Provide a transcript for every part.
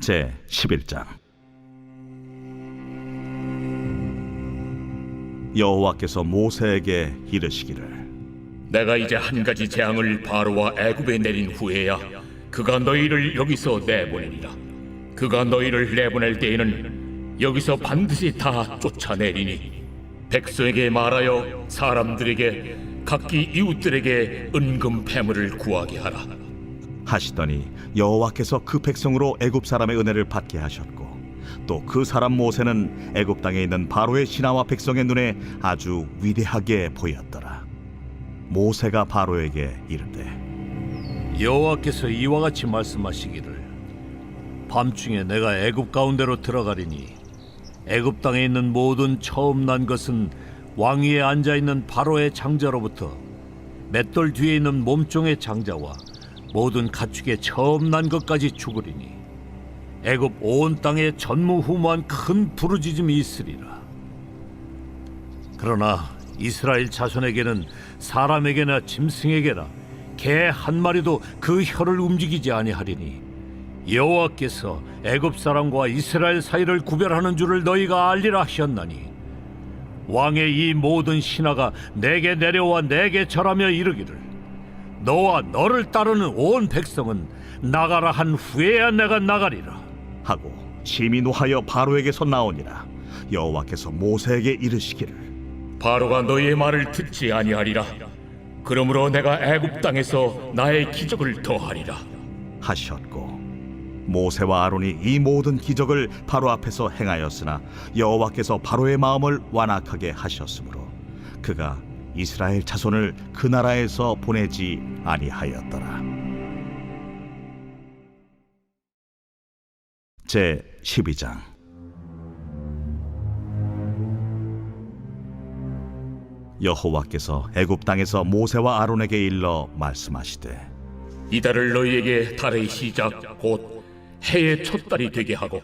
제 11장. 여호와께서 모세에게 이르시기를, 내가 이제 한 가지 재앙을 바로와 애굽에 내린 후에야 그가 너희를 여기서 내보내리라. 그가 너희를 내보낼 때에는 여기서 반드시 다 쫓아내리니 백성에게 말하여 사람들에게 각기 이웃들에게 은금 패물을 구하게 하라. 하시더니 여호와께서 그 백성으로 애굽 사람의 은혜를 받게 하셨고, 또 그 사람 모세는 애굽 땅에 있는 바로의 신하와 백성의 눈에 아주 위대하게 보였더라. 모세가 바로에게 이르되, 여호와께서 이와 같이 말씀하시기를, 밤중에 내가 애굽 가운데로 들어가리니 애굽 땅에 있는 모든 처음 난 것은 왕위에 앉아 있는 바로의 장자로부터 맷돌 뒤에 있는 몸종의 장자와 모든 가축의 처음 난 것까지 죽으리니 애굽 온 땅에 전무후무한 큰 부르짖음이 있으리라. 그러나 이스라엘 자손에게는 사람에게나 짐승에게나 개 한 마리도 그 혀를 움직이지 아니하리니 여호와께서 애굽 사람과 이스라엘 사이를 구별하는 줄을 너희가 알리라 하셨나니, 왕의 이 모든 신하가 내게 내려와 내게 절하며 이르기를, 너와 너를 따르는 온 백성은 나가라 한 후에야 내가 나가리라 하고 심히 노하여 바로에게서 나오니라. 여호와께서 모세에게 이르시기를, 바로가 너희의 말을 듣지 아니하리라. 그러므로 내가 애굽 땅에서 나의 기적을 더하리라 하셨고, 모세와 아론이 이 모든 기적을 바로 앞에서 행하였으나 여호와께서 바로의 마음을 완악하게 하셨으므로 그가 이스라엘 자손을 그 나라에서 보내지 아니하였더라. 제 12장. 여호와께서 애굽 땅에서 모세와 아론에게 일러 말씀하시되, 이달을 너희에게 달의 시작 곧 해의 첫 달이 되게 하고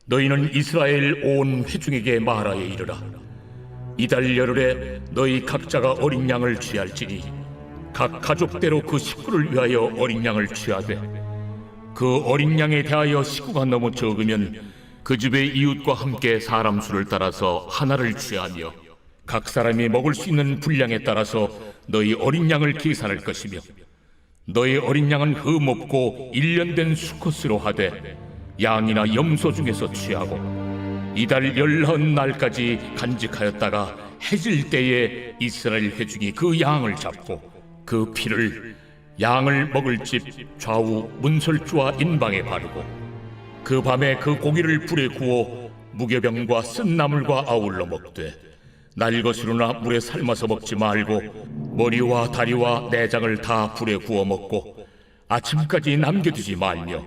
너희는 이스라엘 온 회중에게 말하여 이르라. 이달 열흘에 너희 각자가 어린 양을 취할지니 각 가족대로 그 식구를 위하여 어린 양을 취하되, 그 어린 양에 대하여 식구가 너무 적으면 그 집의 이웃과 함께 사람 수를 따라서 하나를 취하며 각 사람이 먹을 수 있는 분량에 따라서 너희 어린 양을 계산할 것이며, 너희 어린 양은 흠없고 1년 된 수컷으로 하되 양이나 염소 중에서 취하고 이달 19날까지 간직하였다가 해질 때에 이스라엘 회중이 그 양을 잡고 그 피를 양을 먹을 집 좌우 문설주와 인방에 바르고 그 밤에 그 고기를 불에 구워 무교병과 쓴 나물과 아울러 먹되 날것으로나 물에 삶아서 먹지 말고 머리와 다리와 내장을 다 불에 구워 먹고 아침까지 남겨두지 말며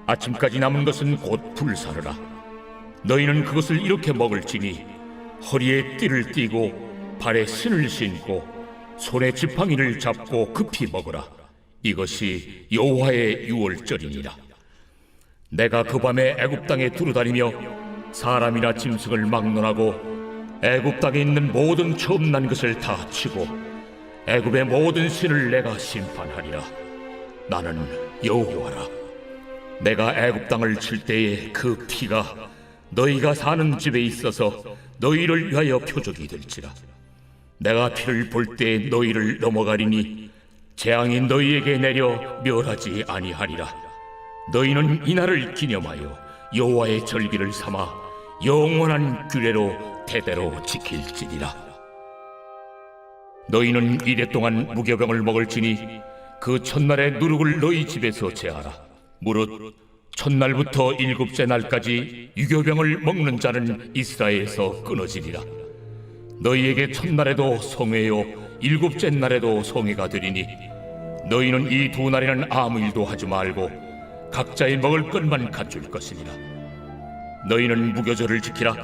아침까지 남은 것은 곧 불사르라. 너희는 그것을 이렇게 먹을지니 허리에 띠를 띠고 발에 신을 신고 손에 지팡이를 잡고 급히 먹으라. 이것이 여호와의 유월절이니라. 내가 그 밤에 애굽 땅에 두루다니며 사람이나 짐승을 막론하고 애굽 땅에 있는 모든 처음 난 것을 다 치고 애굽의 모든 신을 내가 심판하리라. 나는 여호와라. 내가 애굽 땅을 칠 때에 그 피가 너희가 사는 집에 있어서 너희를 위하여 표적이 될지라. 내가 피를 볼 때 너희를 넘어가리니 재앙이 너희에게 내려 멸하지 아니하리라. 너희는 이날을 기념하여 여호와의 절기를 삼아 영원한 규례로 대대로 지킬지니라. 너희는 이래 동안 무교병을 먹을지니 그 첫날에 누룩을 너희 집에서 제하라. 무릇 첫날부터 7째 날까지 유교병을 먹는 자는 이스라엘에서 끊어지리라. 너희에게 첫날에도 성회요 7째 날에도 성회가 되리니 너희는 이 두 날에는 아무 일도 하지 말고 각자의 먹을 것만 갖출 것이니라. 너희는 무교절을 지키라.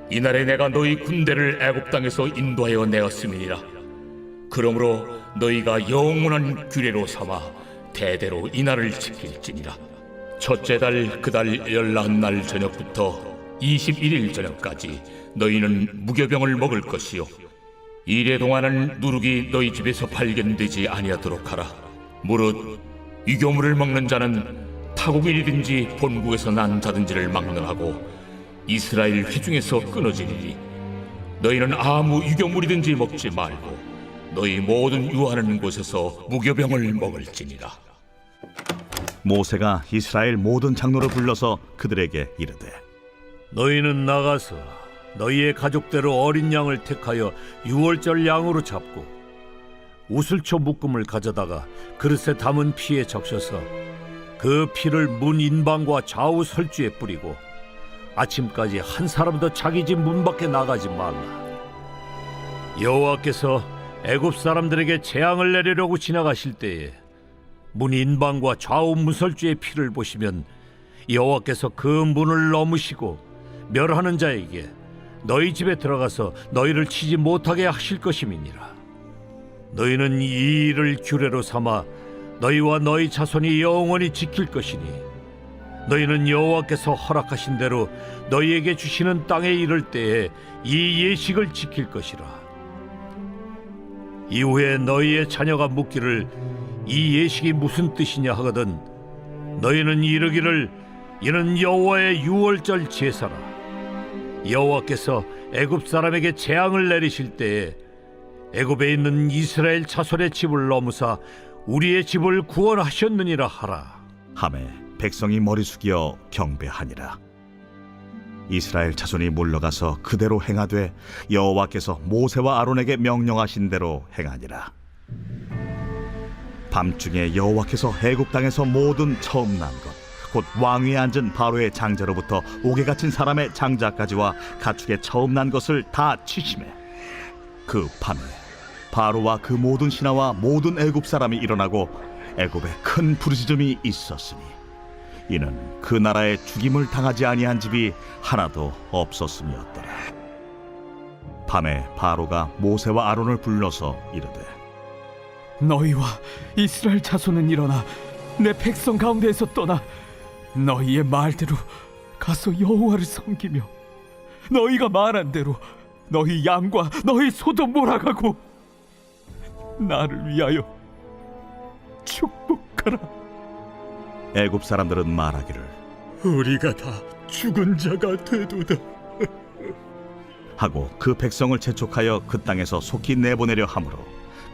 이날에 내가 너희 군대를 애굽 땅에서 인도하여 내었음이니라. 그러므로 너희가 영원한 규례로 삼아 대대로 이날을 지킬지니라. 첫째 달 그 달 19날 저녁부터 21일 저녁까지 너희는 무교병을 먹을 것이요 이래 동안은 누룩이 너희 집에서 발견되지 아니하도록 하라. 무릇 유교물을 먹는 자는 타국인이든지 본국에서 난 자든지를 막론하고 이스라엘 회중에서 끊어지리니 너희는 아무 유경물이든지 먹지 말고 너희 모든 유하는 곳에서 무교병을 먹을지니라. 모세가 이스라엘 모든 장로를 불러서 그들에게 이르되 너희는 나가서 너희의 가족대로 어린 양을 택하여 유월절 양으로 잡고 우슬초 묶음을 가져다가 그릇에 담은 피에 적셔서 그 피를 문 인방과 좌우 설주에 뿌리고 아침까지 한 사람도 자기 집 문 밖에 나가지 말라. 여호와께서 애굽 사람들에게 재앙을 내리려고 지나가실 때에 문 인방과 좌우 문설주의 피를 보시면 여호와께서 그 문을 넘으시고 멸하는 자에게 너희 집에 들어가서 너희를 치지 못하게 하실 것임이니라. 너희는 이 일을 규례로 삼아 너희와 너희 자손이 영원히 지킬 것이니 너희는 여호와께서 허락하신 대로 너희에게 주시는 땅에 이를 때에 이 예식을 지킬 것이라. 이후에 너희의 자녀가 묻기를 이 예식이 무슨 뜻이냐 하거든 너희는 이르기를 이는 여호와의 유월절 제사라. 여호와께서 애굽 사람에게 재앙을 내리실 때에 애굽에 있는 이스라엘 자손의 집을 넘으사 우리의 집을 구원하셨느니라 하라. 하매 백성이 머리 숙여 경배하니라. 이스라엘 자손이 물러가서 그대로 행하되 여호와께서 모세와 아론에게 명령하신 대로 행하니라. 밤중에 여호와께서 애굽 땅에서 모든 처음 난 것 곧 왕위에 앉은 바로의 장자로부터 옥에 갇힌 사람의 장자까지와 가축의 처음 난 것을 다 치심해 그 밤에 바로와 그 모든 신하와 모든 애굽 사람이 일어나고 애굽에 큰 부르짖음이 있었으니 이는 그 나라에 죽임을 당하지 아니한 집이 하나도 없었음이었더라. 밤에 바로가 모세와 아론을 불러서 이르되 너희와 이스라엘 자손은 일어나 내 백성 가운데에서 떠나 너희의 말대로 가서 여호와를 섬기며 너희가 말한 대로 너희 양과 너희 소도 몰아가고 나를 위하여 축복하라. 애굽 사람들은 말하기를 우리가 다 죽은 자가 되도다 하고 그 백성을 재촉하여 그 땅에서 속히 내보내려 하므로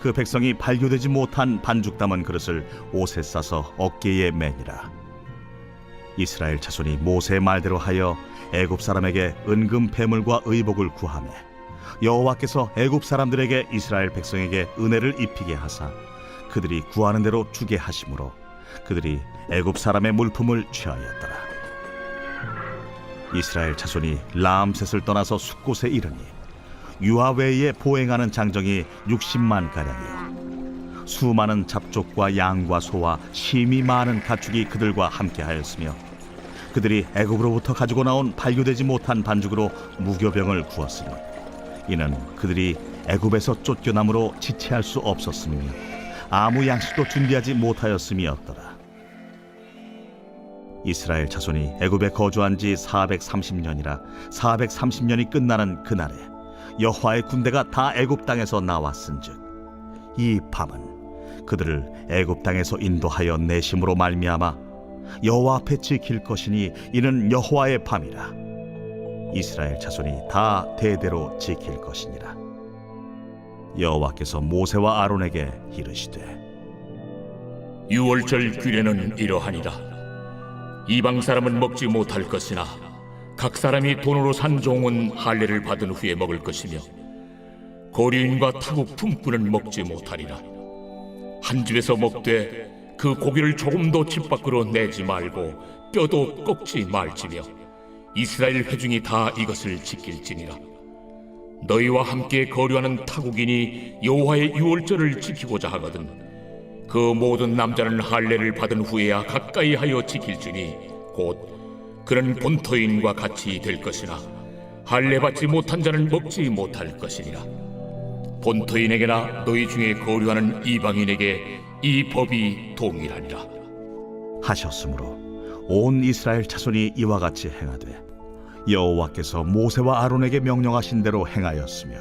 그 백성이 발교되지 못한 반죽 담은 그릇을 옷에 싸서 어깨에 매니라. 이스라엘 자손이 모세의 말대로 하여 애굽 사람에게 은금 패물과 의복을 구하매 여호와께서 애굽 사람들에게 이스라엘 백성에게 은혜를 입히게 하사 그들이 구하는 대로 주게 하심으로 그들이 애굽 사람의 물품을 취하였더라. 이스라엘 자손이 라암셋을 떠나서 숫곳에 이르니 유아 외에 보행하는 장정이 60만 가량이요 수많은 잡족과 양과 소와 심이 많은 가축이 그들과 함께하였으며 그들이 애굽으로부터 가지고 나온 발교되지 못한 반죽으로 무교병을 구웠으니 이는 그들이 애굽에서 쫓겨남으로 지체할 수 없었으며 아무 양식도 준비하지 못하였음이었더라. 이스라엘 자손이 애굽에 거주한 지 430년이라 430년이 끝나는 그날에 여호와의 군대가 다 애굽 땅에서 나왔은즉 이 밤은 그들을 애굽 땅에서 인도하여 내심으로 말미암아 여호와 앞에 지킬 것이니 이는 여호와의 밤이라. 이스라엘 자손이 다 대대로 지킬 것이니라. 여호와께서 모세와 아론에게 이르시되 유월절 규례는 이러하니라. 이방 사람은 먹지 못할 것이나 각 사람이 돈으로 산 종은 할례를 받은 후에 먹을 것이며 거류인과 타국 품꾼은 먹지 못하리라. 한 집에서 먹되 그 고기를 조금도 집 밖으로 내지 말고 뼈도 꺾지 말지며 이스라엘 회중이 다 이것을 지킬지니라. 너희와 함께 거류하는 타국인이 여호와의 유월절을 지키고자 하거든 그 모든 남자는 할례를 받은 후에야 가까이 하여 지킬지니 곧 그는 본토인과 같이 될 것이나 할례 받지 못한 자는 먹지 못할 것이니라. 본토인에게나 너희 중에 거류하는 이방인에게 이 법이 동일하니라. 하셨으므로 온 이스라엘 자손이 이와 같이 행하되 여호와께서 모세와 아론에게 명령하신 대로 행하였으며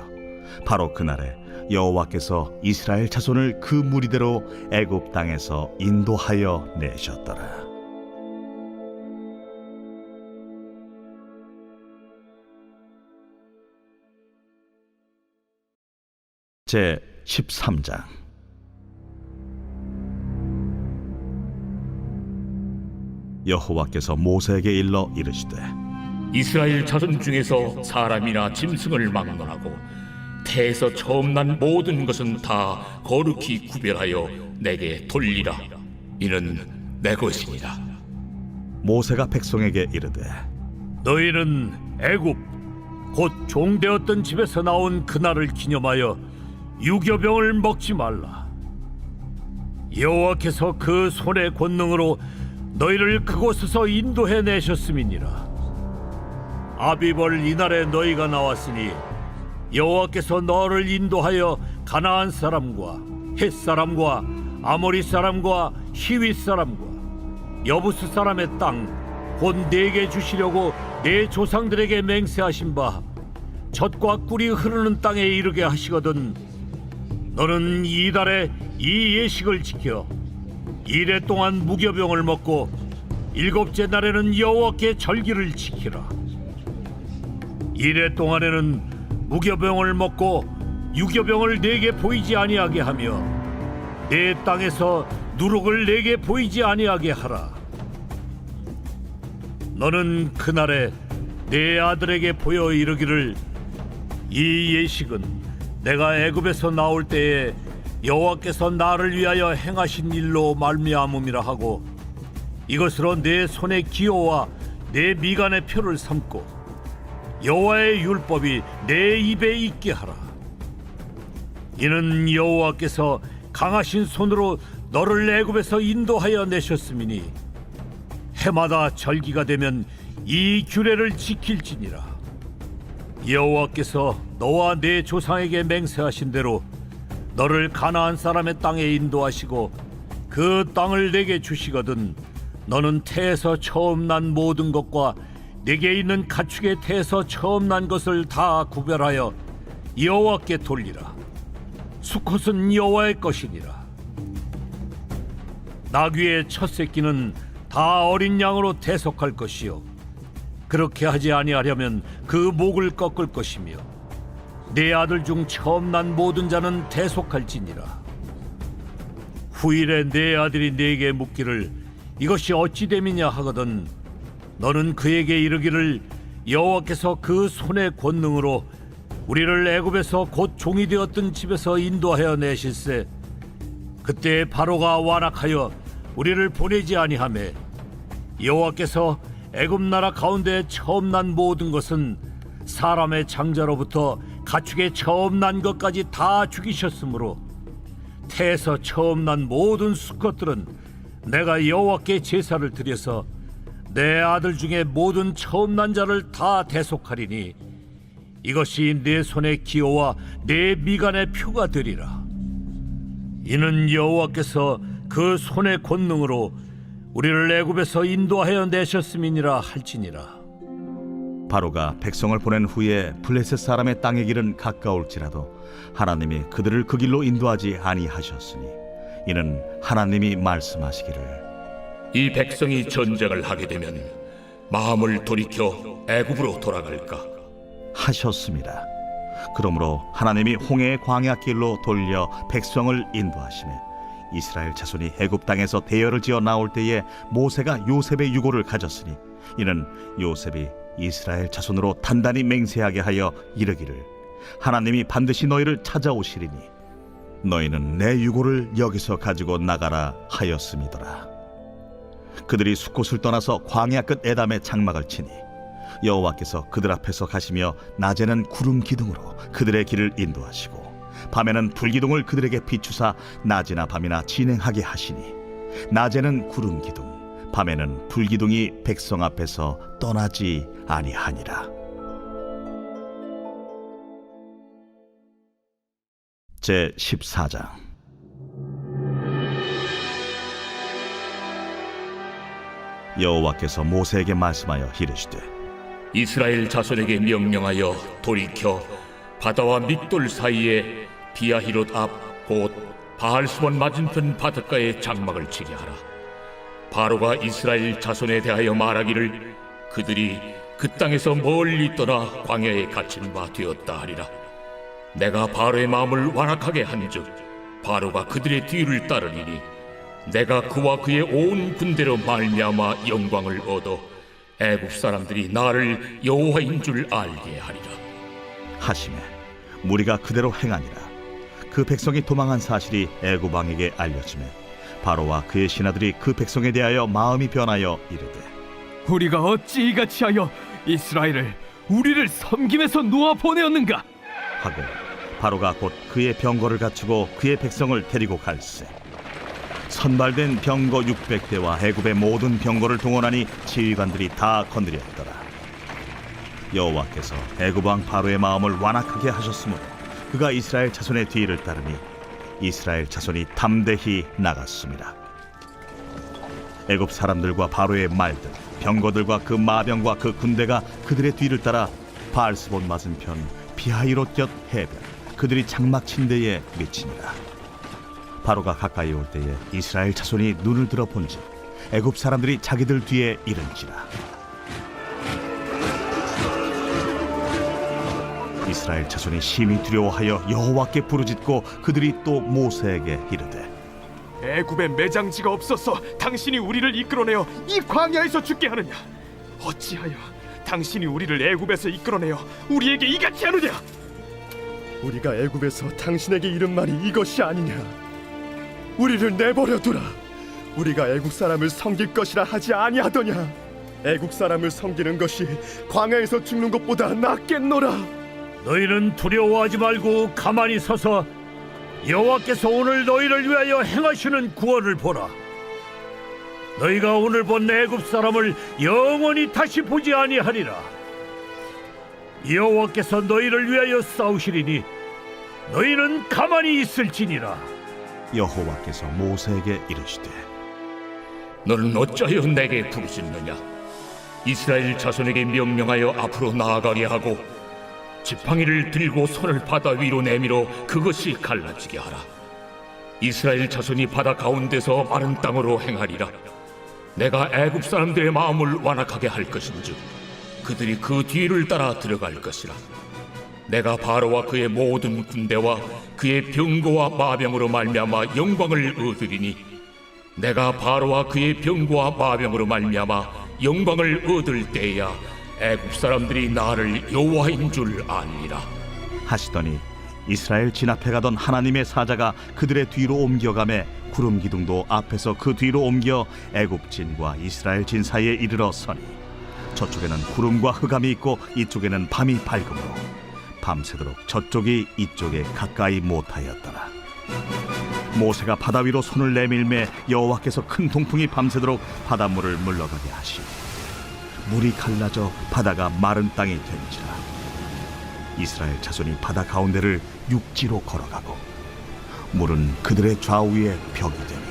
바로 그날에 여호와께서 이스라엘 자손을 그 무리대로 애굽 땅에서 인도하여 내셨더라. 제 13장. 여호와께서 모세에게 일러 이르시되 이스라엘 자손 중에서 사람이나 짐승을 막론하고 태에서 처음 난 모든 것은 다 거룩히 구별하여 내게 돌리라. 이는 내 것이니라. 모세가 백성에게 이르되 너희는 애굽 곧 종되었던 집에서 나온 그날을 기념하여 유교병을 먹지 말라. 여호와께서 그 손의 권능으로 너희를 그곳에서 인도해 내셨음이니라. 아비벌 이날에 너희가 나왔으니 여호와께서 너를 인도하여 가나안 사람과 헷 사람과 아모리 사람과 히윗 사람과 여부스 사람의 땅 곧 내게 주시려고 내 조상들에게 맹세하신 바 젖과 꿀이 흐르는 땅에 이르게 하시거든. 너는 이달에 이 예식을 지켜 이래 동안 무교병을 먹고 일곱째 날에는 여호와께 절기를 지키라. 이래 동안에는 무교병을 먹고 유교병을 내게 보이지 아니하게 하며 내 땅에서 누룩을 내게 보이지 아니하게 하라. 너는 그날에 내 아들에게 보여 이르기를 이 예식은 내가 애굽에서 나올 때에 여호와께서 나를 위하여 행하신 일로 말미암음이라 하고 이것으로 내 손의 기호와 내 미간의 표를 삼고 여호와의 율법이 내 입에 있게 하라. 이는 여호와께서 강하신 손으로 너를 애굽에서 인도하여 내셨음이니 해마다 절기가 되면 이 규례를 지킬지니라. 여호와께서 너와 내 조상에게 맹세하신 대로 너를 가나안 사람의 땅에 인도하시고 그 땅을 내게 주시거든. 너는 태에서 처음 난 모든 것과 내게 있는 가축의 태에서 처음 난 것을 다 구별하여 여호와께 돌리라. 수컷은 여호와의 것이니라. 나귀의 첫 새끼는 다 어린 양으로 대속할 것이요 그렇게 하지 아니하려면 그 목을 꺾을 것이며 내 아들 중 처음 난 모든 자는 대속할지니라. 후일에 내 아들이 내게 묻기를 이것이 어찌 됨이냐 하거든 너는 그에게 이르기를 여호와께서 그 손의 권능으로 우리를 애굽에서 곧 종이 되었던 집에서 인도하여 내실세 그때 바로가 완악하여 우리를 보내지 아니하매 여호와께서 애굽 나라 가운데 처음 난 모든 것은 사람의 장자로부터 가축의 처음 난 것까지 다 죽이셨으므로 태에서 처음 난 모든 수컷들은 내가 여호와께 제사를 드려서 내 아들 중에 모든 처음 난 자를 다 대속하리니 이것이 내 손의 기호와 내 미간의 표가 되리라. 이는 여호와께서 그 손의 권능으로 우리를 애굽에서 인도하여 내셨음이니라 할지니라. 바로가 백성을 보낸 후에 블레셋 사람의 땅의 길은 가까울지라도 하나님이 그들을 그 길로 인도하지 아니하셨으니 이는 하나님이 말씀하시기를 이 백성이 전쟁을 하게 되면 마음을 돌이켜 애굽으로 돌아갈까 하셨습니다. 그러므로 하나님이 홍해의 광야 길로 돌려 백성을 인도하시매 이스라엘 자손이 애굽 땅에서 대열을 지어 나올 때에 모세가 요셉의 유고를 가졌으니 이는 요셉이 이스라엘 자손으로 단단히 맹세하게 하여 이르기를 하나님이 반드시 너희를 찾아오시리니 너희는 내 유고를 여기서 가지고 나가라 하였음이더라. 그들이 숫곳을 떠나서 광야 끝 에담에 장막을 치니 여호와께서 그들 앞에서 가시며 낮에는 구름 기둥으로 그들의 길을 인도하시고 밤에는 불기둥을 그들에게 비추사 낮이나 밤이나 진행하게 하시니 낮에는 구름 기둥 밤에는 불기둥이 백성 앞에서 떠나지 아니하니라. 제 14장. 여호와께서 모세에게 말씀하여 이르시되 이스라엘 자손에게 명령하여 돌이켜 바다와 믹돌 사이에 비아히롯 앞 곧 바알스본 맞은편 바닷가에 장막을 치게 하라. 바로가 이스라엘 자손에 대하여 말하기를 그들이 그 땅에서 멀리 떠나 광야에 갇힌 바 되었다 하리라. 내가 바로의 마음을 완악하게 한즉 바로가 그들의 뒤를 따르리니 내가 그와 그의 온 군대로 말미암아 영광을 얻어 애굽 사람들이 나를 여호와인 줄 알게 하리라. 하심에 무리가 그대로 행하니라. 그 백성이 도망한 사실이 애굽 왕에게 알려지매 바로와 그의 신하들이 그 백성에 대하여 마음이 변하여 이르되 우리가 어찌 이같이 하여 이스라엘을 우리를 섬김에서 놓아 보내었는가? 하고 바로가 곧 그의 병거를 갖추고 그의 백성을 데리고 갈새 선발된 병거 600대와 애굽의 모든 병거를 동원하니 지휘관들이 다 건드렸더라. 여호와께서 애굽 왕 바로의 마음을 완악하게 하셨으므로 그가 이스라엘 자손의 뒤를 따르니 이스라엘 자손이 담대히 나갔습니다. 애굽 사람들과 바로의 말들, 병거들과 그 마병과 그 군대가 그들의 뒤를 따라 바알스본 맞은편 비하이롯 곁 해변 그들이 장막 친 데에 미치니라. 바로가 가까이 올 때에 이스라엘 자손이 눈을 들어 본즉 애굽 사람들이 자기들 뒤에 이른지라. 이스라엘 자손이 심히 두려워하여 여호와께 부르짖고 그들이 또 모세에게 이르되 애굽에 매장지가 없어서 당신이 우리를 이끌어내어 이 광야에서 죽게 하느냐? 어찌하여 당신이 우리를 애굽에서 이끌어내어 우리에게 이같이 하느냐? 우리가 애굽에서 당신에게 이른 말이 이것이 아니냐? 우리를 내버려 두라. 우리가 애굽 사람을 섬길 것이라 하지 아니하더냐? 애굽 사람을 섬기는 것이 광야에서 죽는 것보다 낫겠노라. 너희는 두려워하지 말고 가만히 서서 여호와께서 오늘 너희를 위하여 행하시는 구원을 보라. 너희가 오늘 본 애굽 사람을 영원히 다시 보지 아니하리라. 여호와께서 너희를 위하여 싸우시리니 너희는 가만히 있을지니라. 여호와께서 모세에게 이르시되 너는 어찌하여 내게 부르짖느냐? 이스라엘 자손에게 명령하여 앞으로 나아가게 하고 지팡이를 들고 손을 바다 위로 내밀어 그것이 갈라지게 하라. 이스라엘 자손이 바다 가운데서 마른 땅으로 행하리라. 내가 애굽 사람들의 마음을 완악하게 할 것인즉 그들이 그 뒤를 따라 들어갈 것이라. 내가 바로와 그의 모든 군대와 그의 병거와 마병으로 말미암아 영광을 얻으리니 내가 바로와 그의 병거와 마병으로 말미암아 영광을 얻을 때야 애굽 사람들이 나를 여호와인 줄 알리라. 하시더니 이스라엘 진 앞에 가던 하나님의 사자가 그들의 뒤로 옮겨가매 구름 기둥도 앞에서 그 뒤로 옮겨 애굽 진과 이스라엘 진 사이에 이르러 서니 저쪽에는 구름과 흑암이 있고 이쪽에는 밤이 밝음으로 밤새도록 저쪽이 이쪽에 가까이 못하였더라. 모세가 바다 위로 손을 내밀매 여호와께서 큰 동풍이 밤새도록 바닷물을 물러가게 하시고 물이 갈라져 바다가 마른 땅이 된지라. 이스라엘 자손이 바다 가운데를 육지로 걸어가고 물은 그들의 좌우에 벽이 되니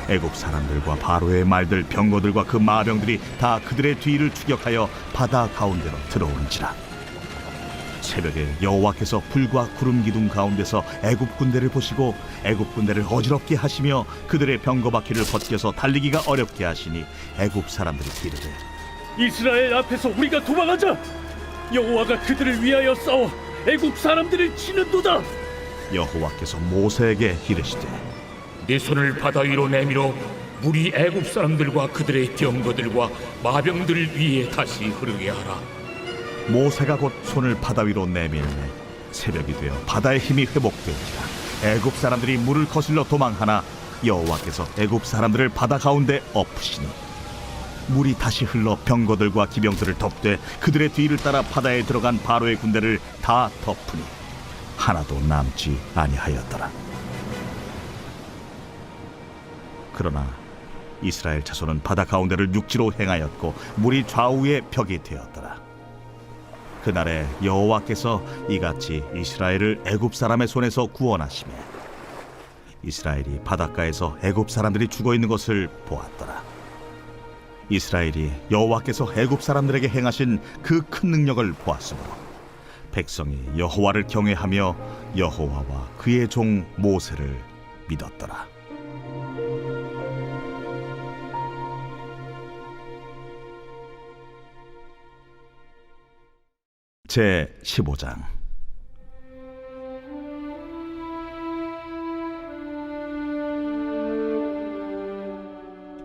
애굽 사람들과 바로의 말들 병거들과 그 마병들이 다 그들의 뒤를 추격하여 바다 가운데로 들어온지라. 새벽에 여호와께서 불과 구름 기둥 가운데서 애굽 군대를 보시고 애굽 군대를 어지럽게 하시며 그들의 병거 바퀴를 벗겨서 달리기가 어렵게 하시니 애굽 사람들이 이르되 이스라엘 앞에서 우리가 도망하자. 여호와가 그들을 위하여 싸워 애굽 사람들을 치는도다. 여호와께서 모세에게 이르시되 네 손을 바다 위로 내밀어 물이 애굽 사람들과 그들의 병거들과 마병들 위에 다시 흐르게 하라. 모세가 곧 손을 바다 위로 내밀매 새벽이 되어 바다의 힘이 회복되니라. 애굽 사람들이 물을 거슬러 도망하나 여호와께서 애굽 사람들을 바다 가운데 엎으시니 물이 다시 흘러 병거들과 기병들을 덮되 그들의 뒤를 따라 바다에 들어간 바로의 군대를 다 덮으니 하나도 남지 아니하였더라. 그러나 이스라엘 자손은 바다 가운데를 육지로 행하였고 물이 좌우에 벽이 되었더라. 그날에 여호와께서 이같이 이스라엘을 애굽 사람의 손에서 구원하시매 이스라엘이 바닷가에서 애굽 사람들이 죽어 있는 것을 보았더라. 이스라엘이 여호와께서 애굽 사람들에게 행하신 그 큰 능력을 보았으므로 백성이 여호와를 경외하며 여호와와 그의 종 모세를 믿었더라. 제 15장.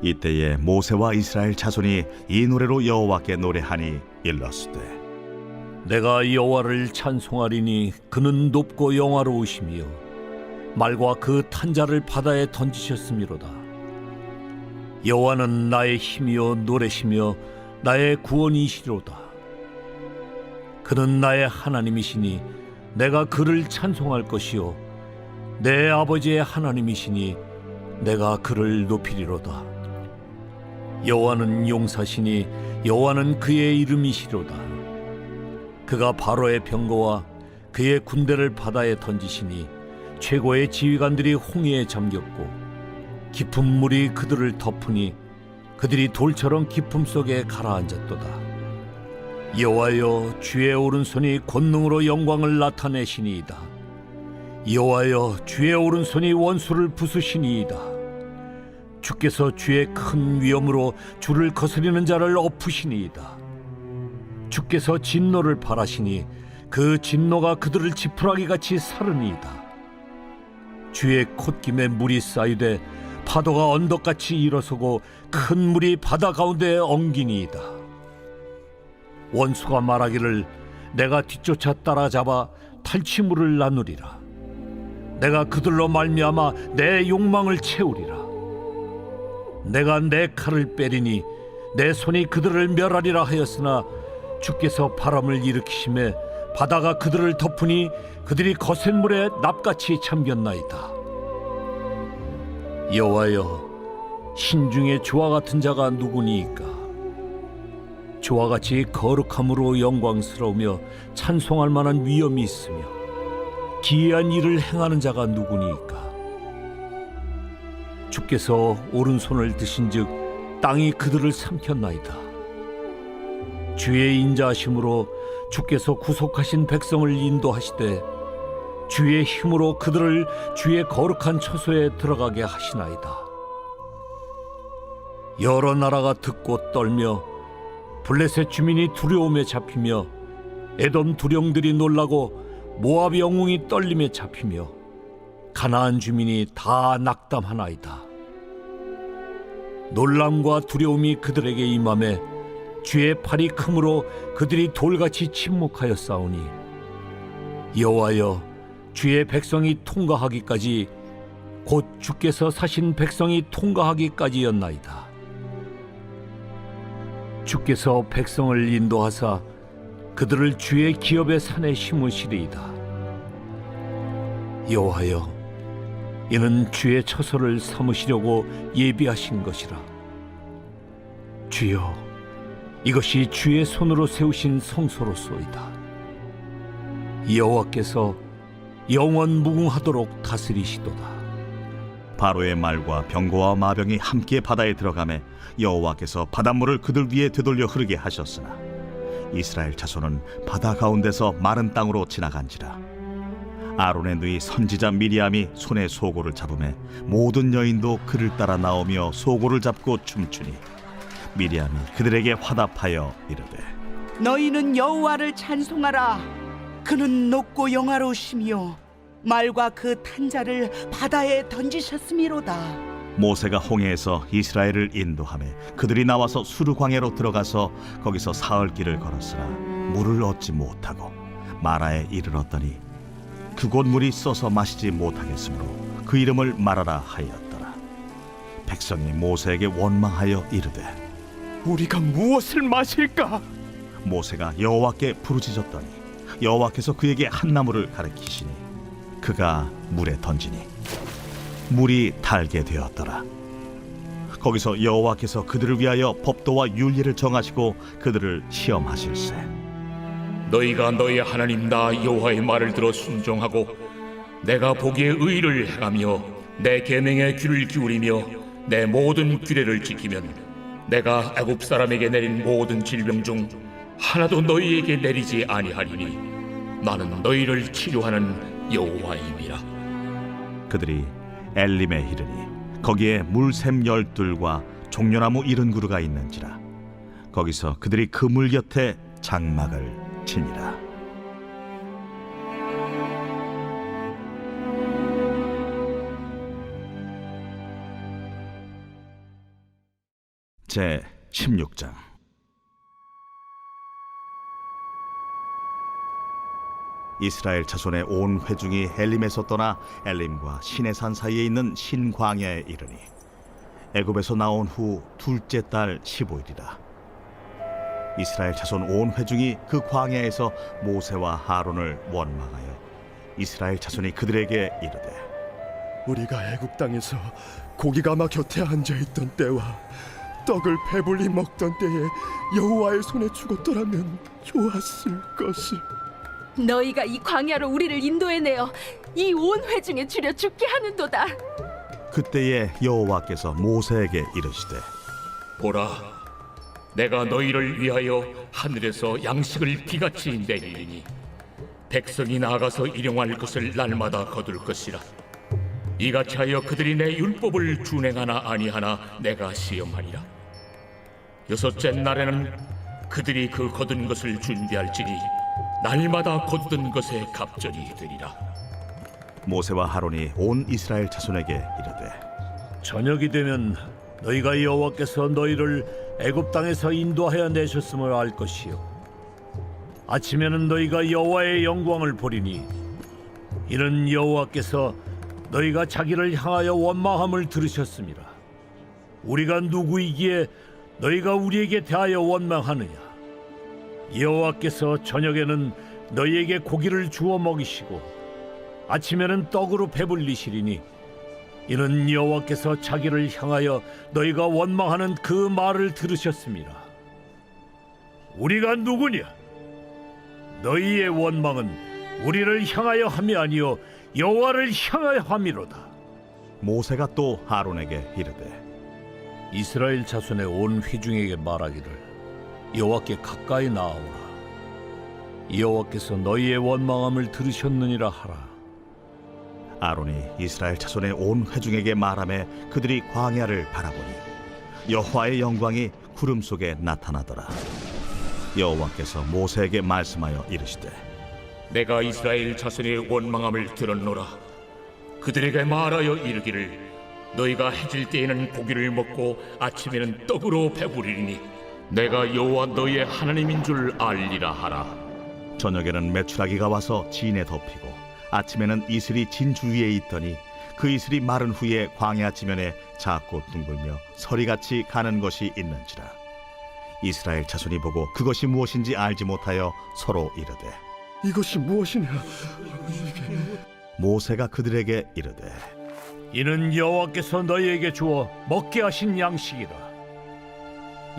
이때에 모세와 이스라엘 자손이 이 노래로 여호와께 노래하니 일렀으되 내가 여호와를 찬송하리니 그는 높고 영화로우시며 말과 그 탄자를 바다에 던지셨음이로다. 여호와는 나의 힘이요 노래시며 나의 구원이시로다. 그는 나의 하나님이시니 내가 그를 찬송할 것이요 내 아버지의 하나님이시니 내가 그를 높이리로다. 여호와는 용사시니 여호와는 그의 이름이시로다. 그가 바로의 병거와 그의 군대를 바다에 던지시니 최고의 지휘관들이 홍해에 잠겼고 깊은 물이 그들을 덮으니 그들이 돌처럼 깊음 속에 가라앉았도다. 여호와여, 주의 오른손이 권능으로 영광을 나타내시니이다. 여호와여, 주의 오른손이 원수를 부수시니이다. 주께서 주의 큰 위엄으로 주를 거스리는 자를 엎으시니이다. 주께서 진노를 발하시니 그 진노가 그들을 지푸라기같이 사르니이다. 주의 콧김에 물이 쌓이되 파도가 언덕같이 일어서고 큰 물이 바다 가운데에 엉기니이다. 원수가 말하기를 내가 뒤쫓아 따라잡아 탈취물을 나누리라. 내가 그들로 말미암아 내 욕망을 채우리라. 내가 내 칼을 빼리니 내 손이 그들을 멸하리라 하였으나 주께서 바람을 일으키심에 바다가 그들을 덮으니 그들이 거센 물에 납같이 잠겼나이다. 여호와여, 신중에 주와 같은 자가 누구니이까? 주와 같이 거룩함으로 영광스러우며 찬송할 만한 위엄이 있으며 기이한 일을 행하는 자가 누구니이까? 주께서 오른손을 드신즉 땅이 그들을 삼켰나이다. 주의 인자하심으로 주께서 구속하신 백성을 인도하시되 주의 힘으로 그들을 주의 거룩한 처소에 들어가게 하시나이다. 여러 나라가 듣고 떨며 블레셋 주민이 두려움에 잡히며 에돔 두령들이 놀라고 모압 영웅이 떨림에 잡히며 가나안 주민이 다 낙담하나이다. 놀람과 두려움이 그들에게 임하매 주의 팔이 크므로 그들이 돌같이 침묵하여 싸우니 여호와여, 주의 백성이 통과하기까지 곧 주께서 사신 백성이 통과하기까지였나이다. 주께서 백성을 인도하사 그들을 주의 기업의 산에 심으시리이다. 여호와여, 이는 주의 처소를 삼으시려고 예비하신 것이라. 주여, 이것이 주의 손으로 세우신 성소로소이다. 여호와께서 영원 무궁하도록 다스리시도다. 바로의 말과 병거와 마병이 함께 바다에 들어가매 여호와께서 바닷물을 그들 위에 되돌려 흐르게 하셨으나 이스라엘 자손은 바다 가운데서 마른 땅으로 지나간지라. 아론의 누이 선지자 미리암이 손에 소고를 잡으매 모든 여인도 그를 따라 나오며 소고를 잡고 춤추니 미리암이 그들에게 화답하여 이르되 너희는 여호와를 찬송하라. 그는 높고 영화로우시며 말과 그 탄자를 바다에 던지셨음이로다. 모세가 홍해에서 이스라엘을 인도하며 그들이 나와서 수르 광야로 들어가서 거기서 사흘 길을 걸었으나 물을 얻지 못하고 마라에 이르렀더니 그곳 물이 써서 마시지 못하겠으므로 그 이름을 마라라 하였더라. 백성이 모세에게 원망하여 이르되 우리가 무엇을 마실까? 모세가 여호와께 부르짖었더니 여호와께서 그에게 한 나무를 가리키시니 그가 물에 던지니 물이 달게 되었더라. 거기서 여호와께서 그들을 위하여 법도와 율례를 정하시고 그들을 시험하실세. 너희가 너희 하나님 나 여호와의 말을 들어 순종하고 내가 보기에 의를 행하며 내 계명에 귀를 기울이며 내 모든 규례를 지키면 내가 애굽 사람에게 내린 모든 질병 중 하나도 너희에게 내리지 아니하리니 나는 너희를 치료하는 여호와임이라. 그들이 엘림에 이르니 거기에 물샘 12과 종려나무 70그루가 있는지라. 거기서 그들이 그 물 곁에 장막을 치니라. 제 16장. 이스라엘 자손의 온 회중이 엘림에서 떠나 엘림과 시내산 사이에 있는 신광야에 이르니 애굽에서 나온 후 둘째 달 15일이라. 이스라엘 자손 온 회중이 그 광야에서 모세와 하론을 원망하여 이스라엘 자손이 그들에게 이르되 우리가 애굽 땅에서 고기가마 곁에 앉아 있던 때와 떡을 배불리 먹던 때에 여호와의 손에 죽었더라면 좋았을 것을. 너희가 이 광야로 우리를 인도해내어 이 온 회중에 줄여 죽게 하는도다. 그때에 여호와께서 모세에게 이르시되 보라, 내가 너희를 위하여 하늘에서 양식을 비같이 내리니 백성이 나아가서 일용할 것을 날마다 거둘 것이라. 이같이 하여 그들이 내 율법을 준행하나 아니하나 내가 시험하리라. 여섯째 날에는 그들이 그 거둔 것을 준비할지니 날마다 거둔 것에 갑절이 되리라. 모세와 하론이 온 이스라엘 자손에게 이르되 저녁이 되면 너희가 여호와께서 너희를 애굽 땅에서 인도하여 내셨음을 알 것이요 아침에는 너희가 여호와의 영광을 보리니 이는 여호와께서 너희가 자기를 향하여 원망함을 들으셨습니다. 우리가 누구이기에 너희가 우리에게 대하여 원망하느냐? 여호와께서 저녁에는 너희에게 고기를 주어 먹이시고 아침에는 떡으로 배불리시리니 이는 여호와께서 자기를 향하여 너희가 원망하는 그 말을 들으셨습니다. 우리가 누구냐? 너희의 원망은 우리를 향하여 함이 아니요 여호와를 향하여 함이로다. 모세가 또 하론에게 이르되 이스라엘 자손의 온 회중에게 말하기를 여호와께 가까이 나아오라. 여호와께서 너희의 원망함을 들으셨느니라 하라. 아론이 이스라엘 자손의 온 회중에게 말하매 그들이 광야를 바라보니 여호와의 영광이 구름 속에 나타나더라. 여호와께서 모세에게 말씀하여 이르시되 내가 이스라엘 자손의 원망함을 들었노라. 그들에게 말하여 이르기를 너희가 해질 때에는 고기를 먹고 아침에는 떡으로 배부리니 내가 여호와 너희의 하나님인 줄 알리라 하라. 저녁에는 메추라기가 와서 진에 덮이고 아침에는 이슬이 진 주위에 있더니 그 이슬이 마른 후에 광야 지면에 작고 둥글며 서리같이 가는 것이 있는지라. 이스라엘 자손이 보고 그것이 무엇인지 알지 못하여 서로 이르되 이것이 무엇이냐? 모세가 그들에게 이르되 이는 여호와께서 너희에게 주어 먹게 하신 양식이라.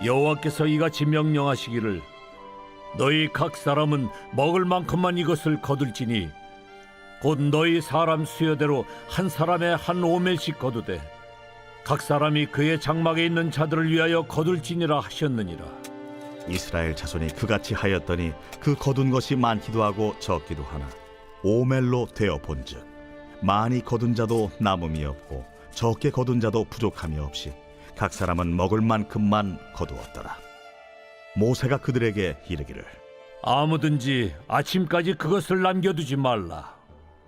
여호와께서 이같이 명령하시기를 너희 각 사람은 먹을 만큼만 이것을 거둘지니 곧 너희 사람 수여대로 한 사람에 한 오멜씩 거두되 각 사람이 그의 장막에 있는 자들을 위하여 거둘지니라 하셨느니라. 이스라엘 자손이 그같이 하였더니 그 거둔 것이 많기도 하고 적기도 하나 오멜로 되어 본즉 많이 거둔 자도 남음이 없고 적게 거둔 자도 부족함이 없이 각 사람은 먹을 만큼만 거두었더라. 모세가 그들에게 이르기를 아무든지 아침까지 그것을 남겨두지 말라.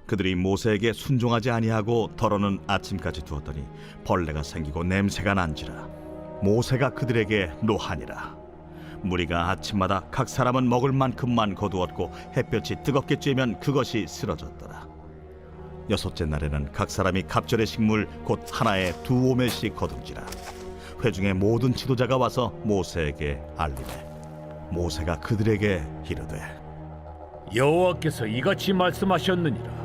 그들이 모세에게 순종하지 아니하고 덜어는 아침까지 두었더니 벌레가 생기고 냄새가 난지라. 모세가 그들에게 노하니라. 무리가 아침마다 각 사람은 먹을 만큼만 거두었고 햇볕이 뜨겁게 쬐면 그것이 쓰러졌더라. 여섯째 날에는 각 사람이 갑절의 식물 곧 하나에 2오멜씩 거둔지라. 회중의 모든 지도자가 와서 모세에게 알리되 모세가 그들에게 이르되 여호와께서 이같이 말씀하셨느니라.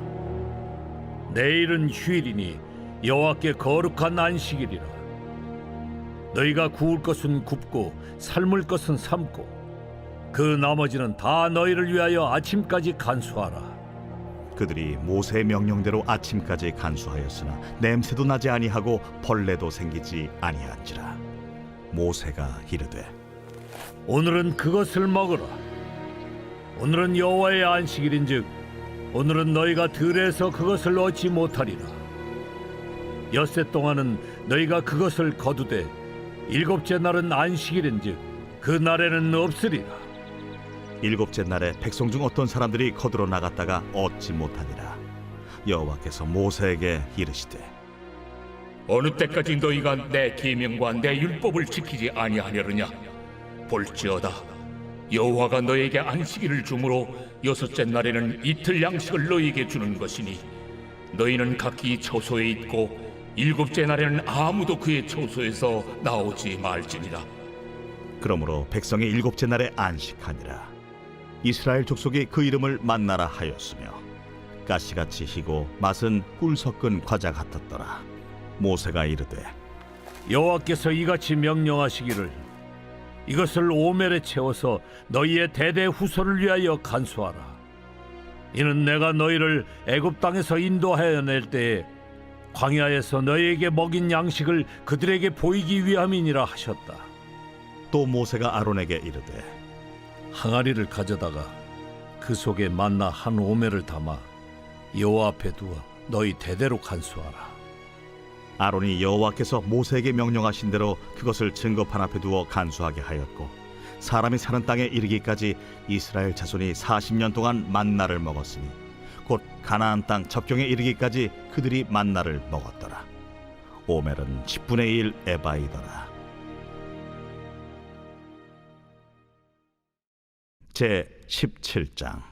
내일은 휴일이니 여호와께 거룩한 안식일이라. 너희가 구울 것은 굽고 삶을 것은 삶고 그 나머지는 다 너희를 위하여 아침까지 간수하라. 그들이 모세의 명령대로 아침까지 간수하였으나 냄새도 나지 아니하고 벌레도 생기지 아니한지라. 모세가 이르되 오늘은 그것을 먹으라. 오늘은 여호와의 안식일인즉 오늘은 너희가 들에서 그것을 얻지 못하리라. 엿새 동안은 너희가 그것을 거두되 일곱째 날은 안식일인즉 그 날에는 없으리라. 일곱째 날에 백성 중 어떤 사람들이 거두러 나갔다가 얻지 못하니라. 여호와께서 모세에게 이르시되 어느 때까지 너희가 내 계명과 내 율법을 지키지 아니하려느냐? 볼지어다, 여호와가 너에게 안식일을 주므로 여섯째 날에는 이틀 양식을 너희에게 주는 것이니 너희는 각기 처소에 있고 일곱째 날에는 아무도 그의 처소에서 나오지 말지니라. 그러므로 백성이 일곱째 날에 안식하니라. 이스라엘 족속이 그 이름을 만나라 하였으며 가시같이 희고 맛은 꿀 섞은 과자 같았더라. 모세가 이르되 여호와께서 이같이 명령하시기를 이것을 오멜에 채워서 너희의 대대 후손을 위하여 간수하라. 이는 내가 너희를 애굽 땅에서 인도하여 낼 때에 광야에서 너희에게 먹인 양식을 그들에게 보이기 위함이니라 하셨다. 또 모세가 아론에게 이르되 항아리를 가져다가 그 속에 만나 한 오멜을 담아 여호와 앞에 두어 너희 대대로 간수하라. 아론이 여호와께서 모세에게 명령하신 대로 그것을 증거판 앞에 두어 간수하게 하였고 사람이 사는 땅에 이르기까지 이스라엘 자손이 40년 동안 만나를 먹었으니 곧 가나안 땅 접경에 이르기까지 그들이 만나를 먹었더라. 오멜은 10분의 1 에바이더라. 제 17장.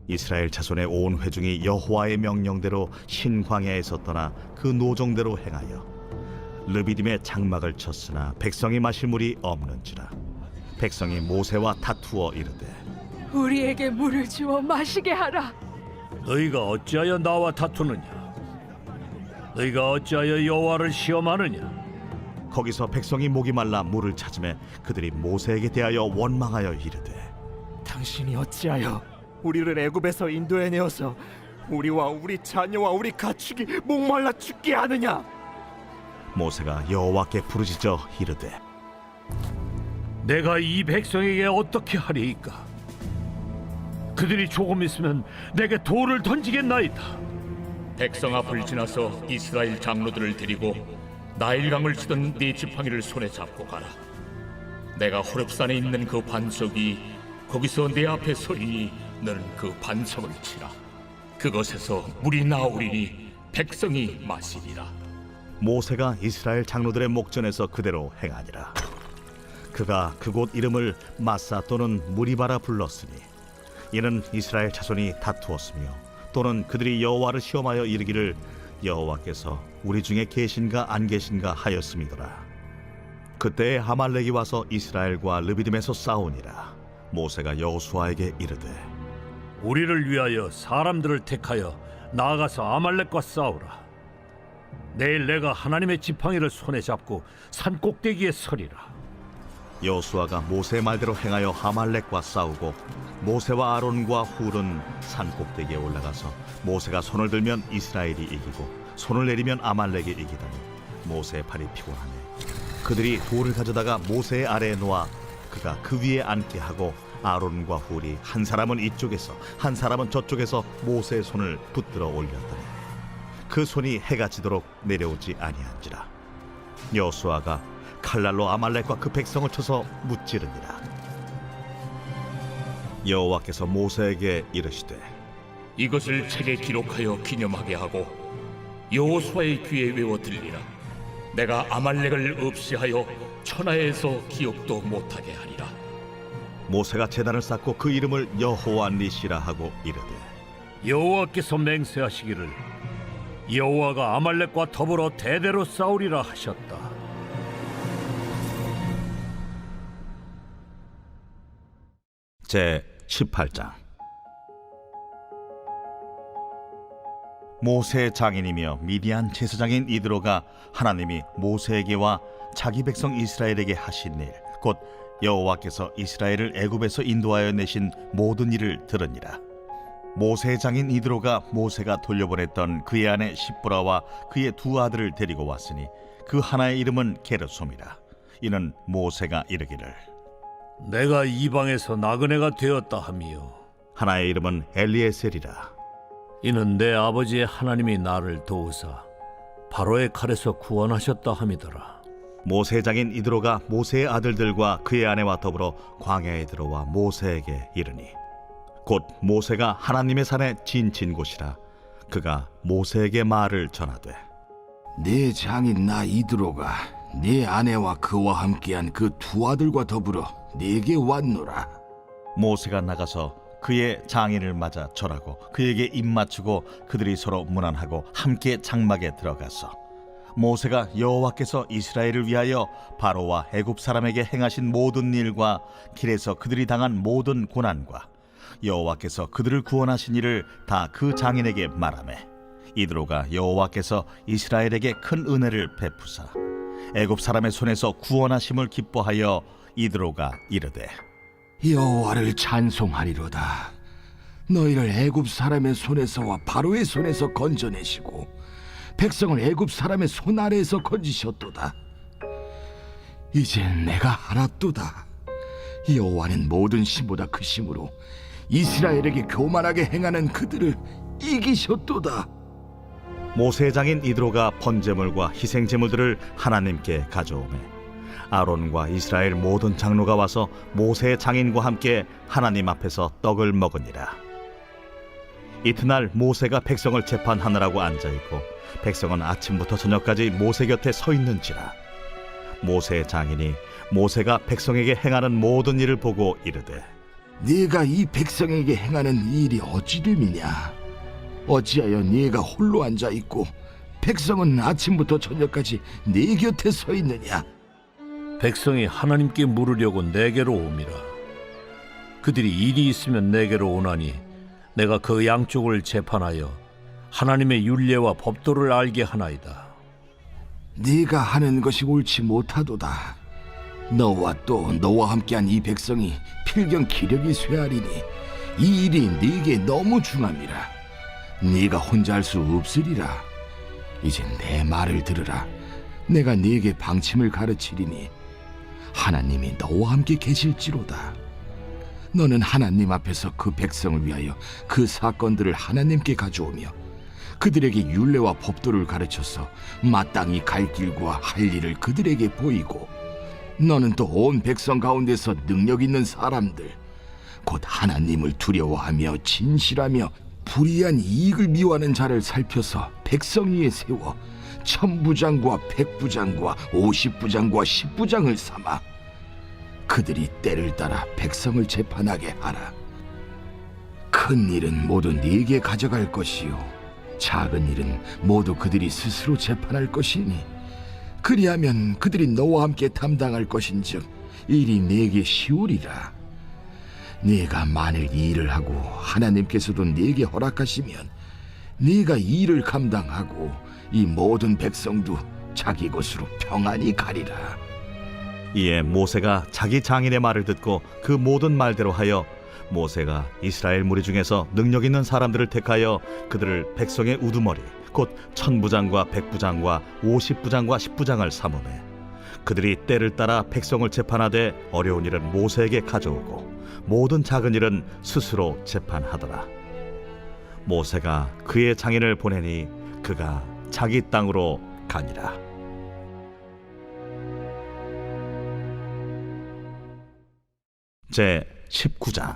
이스라엘 자손의 온 회중이 여호와의 명령대로 신광야에서 떠나 그 노정대로 행하여 르비딤에 장막을 쳤으나 백성이 마실 물이 없는지라. 백성이 모세와 다투어 이르되 우리에게 물을 주어 마시게 하라. 너희가 어찌하여 나와 다투느냐? 너희가 어찌하여 여호와를 시험하느냐? 거기서 백성이 목이 말라 물을 찾으매 그들이 모세에게 대하여 원망하여 이르되 당신이 어찌하여 우리를 애굽에서 인도해 내어서 우리와 우리 자녀와 우리 가축이 목말라 죽게 하느냐? 모세가 여호와께 부르짖어 이르되 내가 이 백성에게 어떻게 하리이까? 그들이 조금 있으면 내게 돌을 던지겠나이다. 백성 앞을 지나서 이스라엘 장로들을 데리고 나일강을 치던 네 지팡이를 손에 잡고 가라. 내가 호렙산에 있는 그 반석이 거기서 내 앞에 서리니 너는 그 반석을 치라. 그것에서 물이 나오리니 백성이 마시리라. 모세가 이스라엘 장로들의 목전에서 그대로 행하니라. 그가 그곳 이름을 마사 또는 무리바라 불렀으니 이는 이스라엘 자손이 다투었으며 또는 그들이 여호와를 시험하여 이르기를 여호와께서 우리 중에 계신가 안 계신가 하였음이더라. 그때에 아말렉이 와서 이스라엘과 르비딤에서 싸우니라. 모세가 여호수아에게 이르되 우리를 위하여 사람들을 택하여 나아가서 아말렉과 싸우라. 내일 내가 하나님의 지팡이를 손에 잡고 산 꼭대기에 서리라. 여호수아가 모세의 말대로 행하여 아말렉과 싸우고 모세와 아론과 훌은 산 꼭대기에 올라가서 모세가 손을 들면 이스라엘이 이기고 손을 내리면 아말렉이 이기더니 모세의 팔이 피곤하네. 그들이 돌을 가져다가 모세의 아래에 놓아 그가 그 위에 앉게 하고 아론과 훌이 한 사람은 이쪽에서 한 사람은 저쪽에서 모세의 손을 붙들어 올렸더니 그 손이 해가 지도록 내려오지 아니한지라. 여호수아가 칼날로 아말렉과 그 백성을 쳐서 무찌르니라. 여호와께서 모세에게 이르시되 이것을 책에 기록하여 기념하게 하고 여호수아의 귀에 외워 들리라. 내가 아말렉을 없이하여 천하에서 기억도 못하게 하리라. 모세가 제단을 쌓고 그 이름을 여호와 니시라 하고 이르되 여호와께서 맹세하시기를 여호와가 아말렉과 더불어 대대로 싸우리라 하셨다. 제 18장. 모세의 장인이며 미디안 제사장인 이드로가 하나님이 모세에게와 자기 백성 이스라엘에게 하신 일, 곧 여호와께서 이스라엘을 애굽에서 인도하여 내신 모든 일을 들으니라. 모세의 장인 이드로가 모세가 돌려보냈던 그의 아내 십보라와 그의 두 아들을 데리고 왔으니 그 하나의 이름은 게르솜이라. 이는 모세가 이르기를 내가 이방에서 나그네가 되었다 하미요, 하나의 이름은 엘리에셀이라. 이는 내 아버지의 하나님이 나를 도우사 바로의 칼에서 구원하셨다 함이더라. 모세의 장인 이드로가 모세의 아들들과 그의 아내와 더불어 광야에 들어와 모세에게 이르니 곧 모세가 하나님의 산에 지친 곳이라. 그가 모세에게 말을 전하되 네 장인 나 이드로가 네 아내와 그와 함께한 그 두 아들과 더불어 네게 왔노라. 모세가 나가서 그의 장인을 맞아 절하고 그에게 입맞추고 그들이 서로 문안하고 함께 장막에 들어가서 모세가 여호와께서 이스라엘을 위하여 바로와 애굽 사람에게 행하신 모든 일과 길에서 그들이 당한 모든 고난과 여호와께서 그들을 구원하신 일을 다 그 장인에게 말하매 이드로가 여호와께서 이스라엘에게 큰 은혜를 베푸사 애굽 사람의 손에서 구원하심을 기뻐하여 이드로가 이르되 여호와를 찬송하리로다. 너희를 애굽 사람의 손에서와 바로의 손에서 건져내시고 백성을 애굽 사람의 손 아래에서 건지셨도다. 이젠 내가 알았도다. 여호와는 모든 신보다 크심으로 이스라엘에게 교만하게 행하는 그들을 이기셨도다. 모세의 장인 이드로가 번제물과 희생제물들을 하나님께 가져오매 아론과 이스라엘 모든 장로가 와서 모세의 장인과 함께 하나님 앞에서 떡을 먹으니라. 이튿날 모세가 백성을 재판하느라고 앉아있고 백성은 아침부터 저녁까지 모세 곁에 서 있는지라. 모세의 장인이 모세가 백성에게 행하는 모든 일을 보고 이르되 네가 이 백성에게 행하는 일이 어찌 됨이냐? 어찌하여 네가 홀로 앉아 있고 백성은 아침부터 저녁까지 네 곁에 서 있느냐? 백성이 하나님께 물으려고 내게로 옴이라. 그들이 일이 있으면 내게로 오나니 내가 그 양쪽을 재판하여 하나님의 율례와 법도를 알게 하나이다. 네가 하는 것이 옳지 못하도다. 너와 또 너와 함께한 이 백성이 필경 기력이 쇠하리니 이 일이 네게 너무 중함이라. 네가 혼자 할 수 없으리라. 이제 내 말을 들으라. 내가 네게 방침을 가르치리니 하나님이 너와 함께 계실지로다. 너는 하나님 앞에서 그 백성을 위하여 그 사건들을 하나님께 가져오며 그들에게 율례와 법도를 가르쳐서 마땅히 갈 길과 할 일을 그들에게 보이고 너는 또 온 백성 가운데서 능력 있는 사람들 곧 하나님을 두려워하며 진실하며 불의한 이익을 미워하는 자를 살펴서 백성 위에 세워 1000부장과 100부장과 50부장과 10부장을 삼아 그들이 때를 따라 백성을 재판하게 하라. 큰 일은 모두 네게 가져갈 것이요 작은 일은 모두 그들이 스스로 재판할 것이니 그리하면 그들이 너와 함께 담당할 것인즉 일이 네게 쉬우리라. 네가 만일 이 일을 하고 하나님께서도 네게 허락하시면 네가 이 일을 감당하고 이 모든 백성도 자기 곳으로 평안히 가리라. 이에 모세가 자기 장인의 말을 듣고 그 모든 말대로 하여 모세가 이스라엘 무리 중에서 능력 있는 사람들을 택하여 그들을 백성의 우두머리 곧 1000부장과 100부장과 50부장과 10부장을 삼으매 그들이 때를 따라 백성을 재판하되 어려운 일은 모세에게 가져오고 모든 작은 일은 스스로 재판하더라. 모세가 그의 장인을 보내니 그가 자기 땅으로 가니라. 제 19장.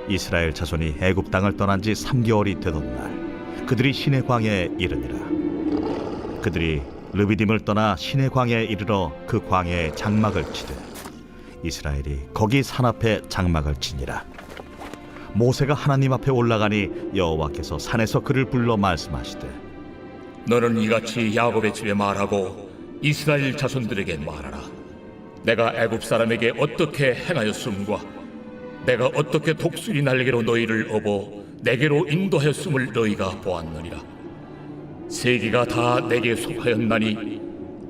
이스라엘 자손이 애굽 땅을 떠난 지 3개월이 되던 날 그들이 시내 광야에 이르니라. 그들이 르비딤을 떠나 시내 광야에 이르러 그 광야에 장막을 치되 이스라엘이 거기 산 앞에 장막을 치니라. 모세가 하나님 앞에 올라가니 여호와께서 산에서 그를 불러 말씀하시되 너는 이같이 야곱의 집에 말하고 이스라엘 자손들에게 말하라. 내가 애굽 사람에게 어떻게 행하였음과 내가 어떻게 독수리 날개로 너희를 업어 내게로 인도하였음을 너희가 보았느니라. 세계가 다 내게 속하였나니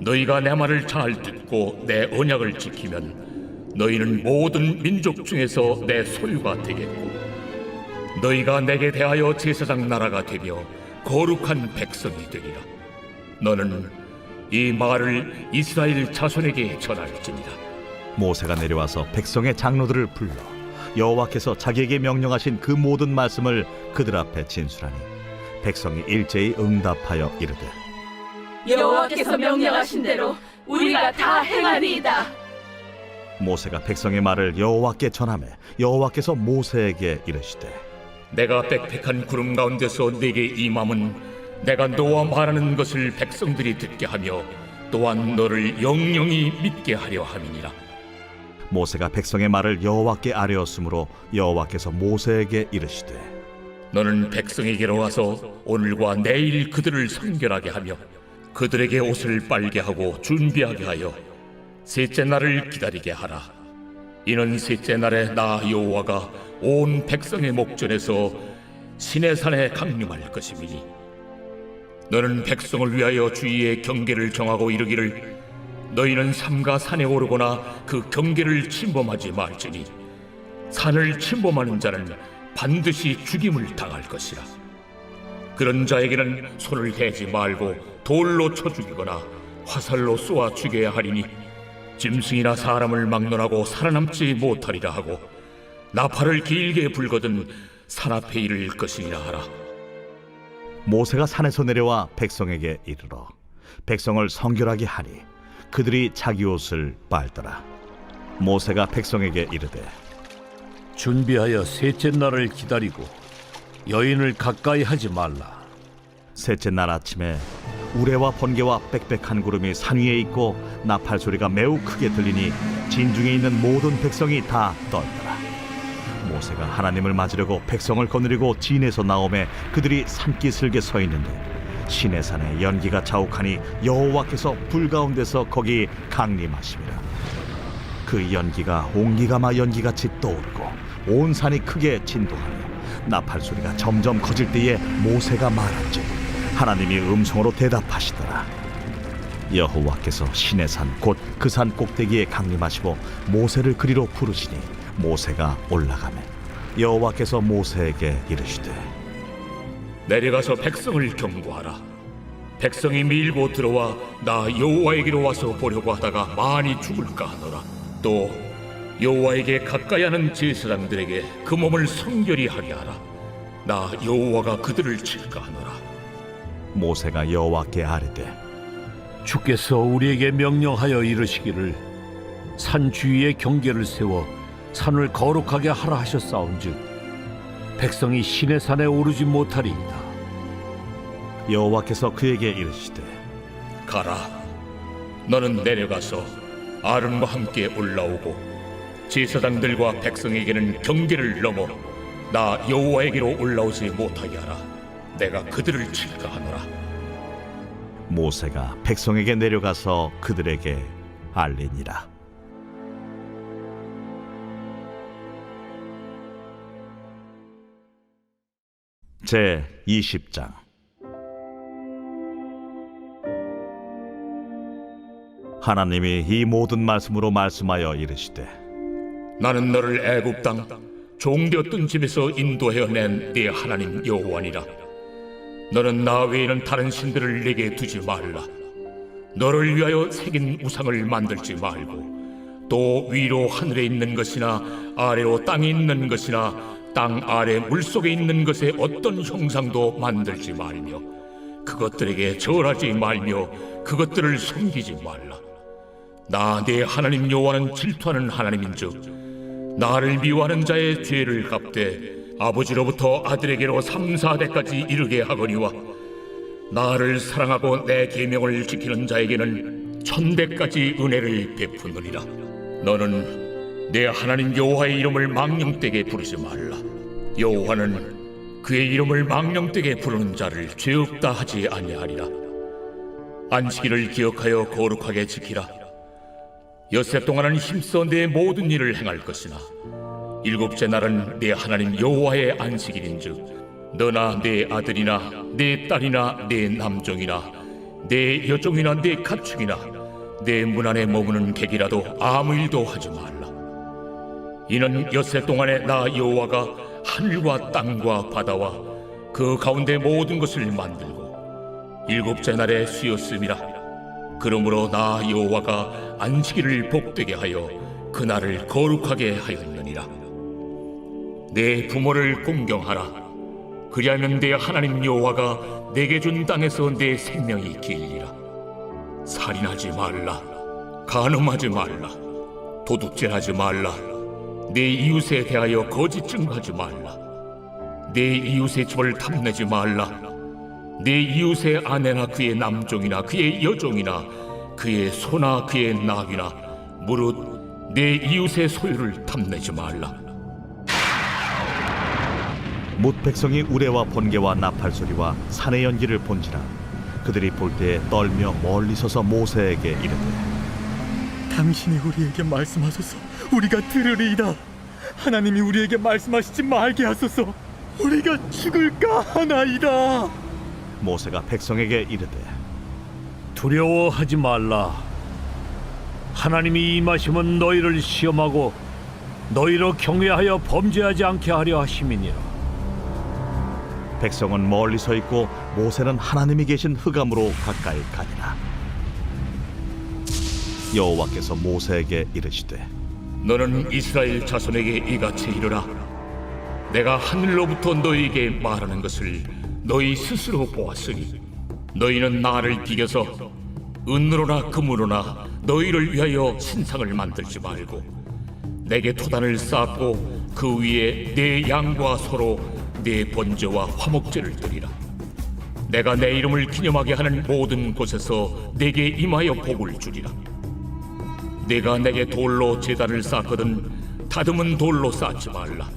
너희가 내 말을 잘 듣고 내 언약을 지키면 너희는 모든 민족 중에서 내 소유가 되겠고 너희가 내게 대하여 제사장 나라가 되며 거룩한 백성이 되리라. 너는 이 말을 이스라엘 자손에게 전할지니라. 모세가 내려와서 백성의 장로들을 불러 여호와께서 자기에게 명령하신 그 모든 말씀을 그들 앞에 진술하니 백성이 일제히 응답하여 이르되 여호와께서 명령하신 대로 우리가 다 행하리이다. 모세가 백성의 말을 여호와께 전하매 여호와께서 모세에게 이르시되 내가 빽빽한 구름 가운데서 네게 임함은 내가 너와 말하는 것을 백성들이 듣게 하며 또한 너를 영영히 믿게 하려 함이니라. 모세가 백성의 말을 여호와께 아뢰었으므로 여호와께서 모세에게 이르시되 너는 백성에게로 와서 오늘과 내일 그들을 성결하게 하며 그들에게 옷을 빨게 하고 준비하게 하여 셋째 날을 기다리게 하라. 이는 셋째 날에 나 여호와가 온 백성의 목전에서 시내산에 강림할 것임이니 너는 백성을 위하여 주위의 경계를 정하고 이르기를 너희는 삼가 산에 오르거나 그 경계를 침범하지 말지니 산을 침범하는 자는 반드시 죽임을 당할 것이라. 그런 자에게는 손을 대지 말고 돌로 쳐 죽이거나 화살로 쏘아 죽여야 하리니 짐승이나 사람을 막론하고 살아남지 못하리라 하고 나팔을 길게 불거든 산 앞에 이를 것이니라 하라. 모세가 산에서 내려와 백성에게 이르러 백성을 성결하게 하니 그들이 자기 옷을 빨더라. 모세가 백성에게 이르되 준비하여 셋째 날을 기다리고 여인을 가까이 하지 말라. 셋째 날 아침에 우레와 번개와 빽빽한 구름이 산 위에 있고 나팔 소리가 매우 크게 들리니 진중에 있는 모든 백성이 다 떨더라. 모세가 하나님을 맞으려고 백성을 거느리고 진에서 나오매 그들이 산기슭에 서 있는데 시내산에 연기가 자욱하니 여호와께서 불 가운데서 거기 강림하심이라. 그 연기가 옹기가마 연기같이 떠오르고 온 산이 크게 진동하며 나팔 소리가 점점 커질 때에 모세가 말한즉 하나님이 음성으로 대답하시더라. 여호와께서 시내산 곧 그 산 꼭대기에 강림하시고 모세를 그리로 부르시니 모세가 올라가매 여호와께서 모세에게 이르시되 내려가서 백성을 경고하라. 백성이 밀고 들어와 나 여호와에게로 와서 보려고 하다가 많이 죽을까 하노라. 또 여호와에게 가까이 하는 제사장들에게 그 몸을 성결히 하게 하라. 나 여호와가 그들을 칠까 하노라. 모세가 여호와께 아뢰되 주께서 우리에게 명령하여 이르시기를 산 주위에 경계를 세워 산을 거룩하게 하라 하셨사온즉 백성이 시내산에 오르지 못하리이다. 여호와께서 그에게 이르시되 가라. 너는 내려가서 아론과 함께 올라오고 제사장들과 백성에게는 경계를 넘어 나 여호와에게로 올라오지 못하게 하라. 내가 그들을 칠까 하노라. 모세가 백성에게 내려가서 그들에게 알리니라. 제 20장. 하나님이 이 모든 말씀으로 말씀하여 이르시되 나는 너를 애굽 땅 종되었던 집에서 인도하여 낸 네 하나님 여호와니라. 너는 나 외에는 다른 신들을 내게 두지 말라. 너를 위하여 새긴 우상을 만들지 말고 또 위로 하늘에 있는 것이나 아래로 땅에 있는 것이나 땅 아래 물속에 있는 것에 어떤 형상도 만들지 말며 그것들에게 절하지 말며 그것들을 섬기지 말라. 나 네 하나님 여호와는 질투하는 하나님인즉 나를 미워하는 자의 죄를 갚되 아버지로부터 아들에게로 3, 4대까지 이르게 하거니와 나를 사랑하고 내 계명을 지키는 자에게는 1000대까지 은혜를 베푸느니라. 너는 내 하나님 여호와의 이름을 망령되게 부르지 말라. 여호와는 그의 이름을 망령되게 부르는 자를 죄 없다 하지 아니하리라. 안식일을 기억하여 거룩하게 지키라. 엿새 동안은 힘써 내 모든 일을 행할 것이나 일곱째 날은 내 하나님 여호와의 안식일인즉 너나 내 아들이나 내 딸이나 내 남종이나 내 여종이나 내 가축이나 내 문 안에 머무는 객이라도 아무 일도 하지 말라. 이는 엿새 동안에 나 여호와가 하늘과 땅과 바다와 그 가운데 모든 것을 만들고 일곱째 날에 쉬었음이라. 그러므로 나 여호와가 안식일을 복되게 하여 그날을 거룩하게 하였느니라. 내 부모를 공경하라. 그리하면 내 하나님 여호와가 내게 준 땅에서 내 생명이 길리라. 살인하지 말라. 간음하지 말라. 도둑질하지 말라. 내 이웃에 대하여 거짓 증거하지 말라. 내 이웃의 집을 탐내지 말라. 내 이웃의 아내나 그의 남종이나 그의 여종이나 그의 소나 그의 나귀나 무릇 내 이웃의 소유를 탐내지 말라. 뭇 백성이 우레와 번개와 나팔 소리와 산의 연기를 본지라 그들이 볼 때에 떨며 멀리 서서 모세에게 이르되 당신이 우리에게 말씀하소서. 우리가 들으리이다. 하나님이 우리에게 말씀하시지 말게 하소서. 우리가 죽을까 하나이다. 모세가 백성에게 이르되 두려워하지 말라. 하나님이 임하시면 너희를 시험하고 너희로 경외하여 범죄하지 않게 하려 하심이니라. 백성은 멀리 서 있고 모세는 하나님이 계신 흑암으로 가까이 가니라. 여호와께서 모세에게 이르시되 너는 이스라엘 자손에게 이같이 이르라. 내가 하늘로부터 너희에게 말하는 것을 너희 스스로 보았으니 너희는 나를 비겨서 은으로나 금으로나 너희를 위하여 신상을 만들지 말고 내게 토단을 쌓고 그 위에 내 양과 소로 내 번제와 화목제를 드리라. 내가 내 이름을 기념하게 하는 모든 곳에서 내게 임하여 복을 주리라. 내가 내게 돌로 제단을 쌓거든 다듬은 돌로 쌓지 말라.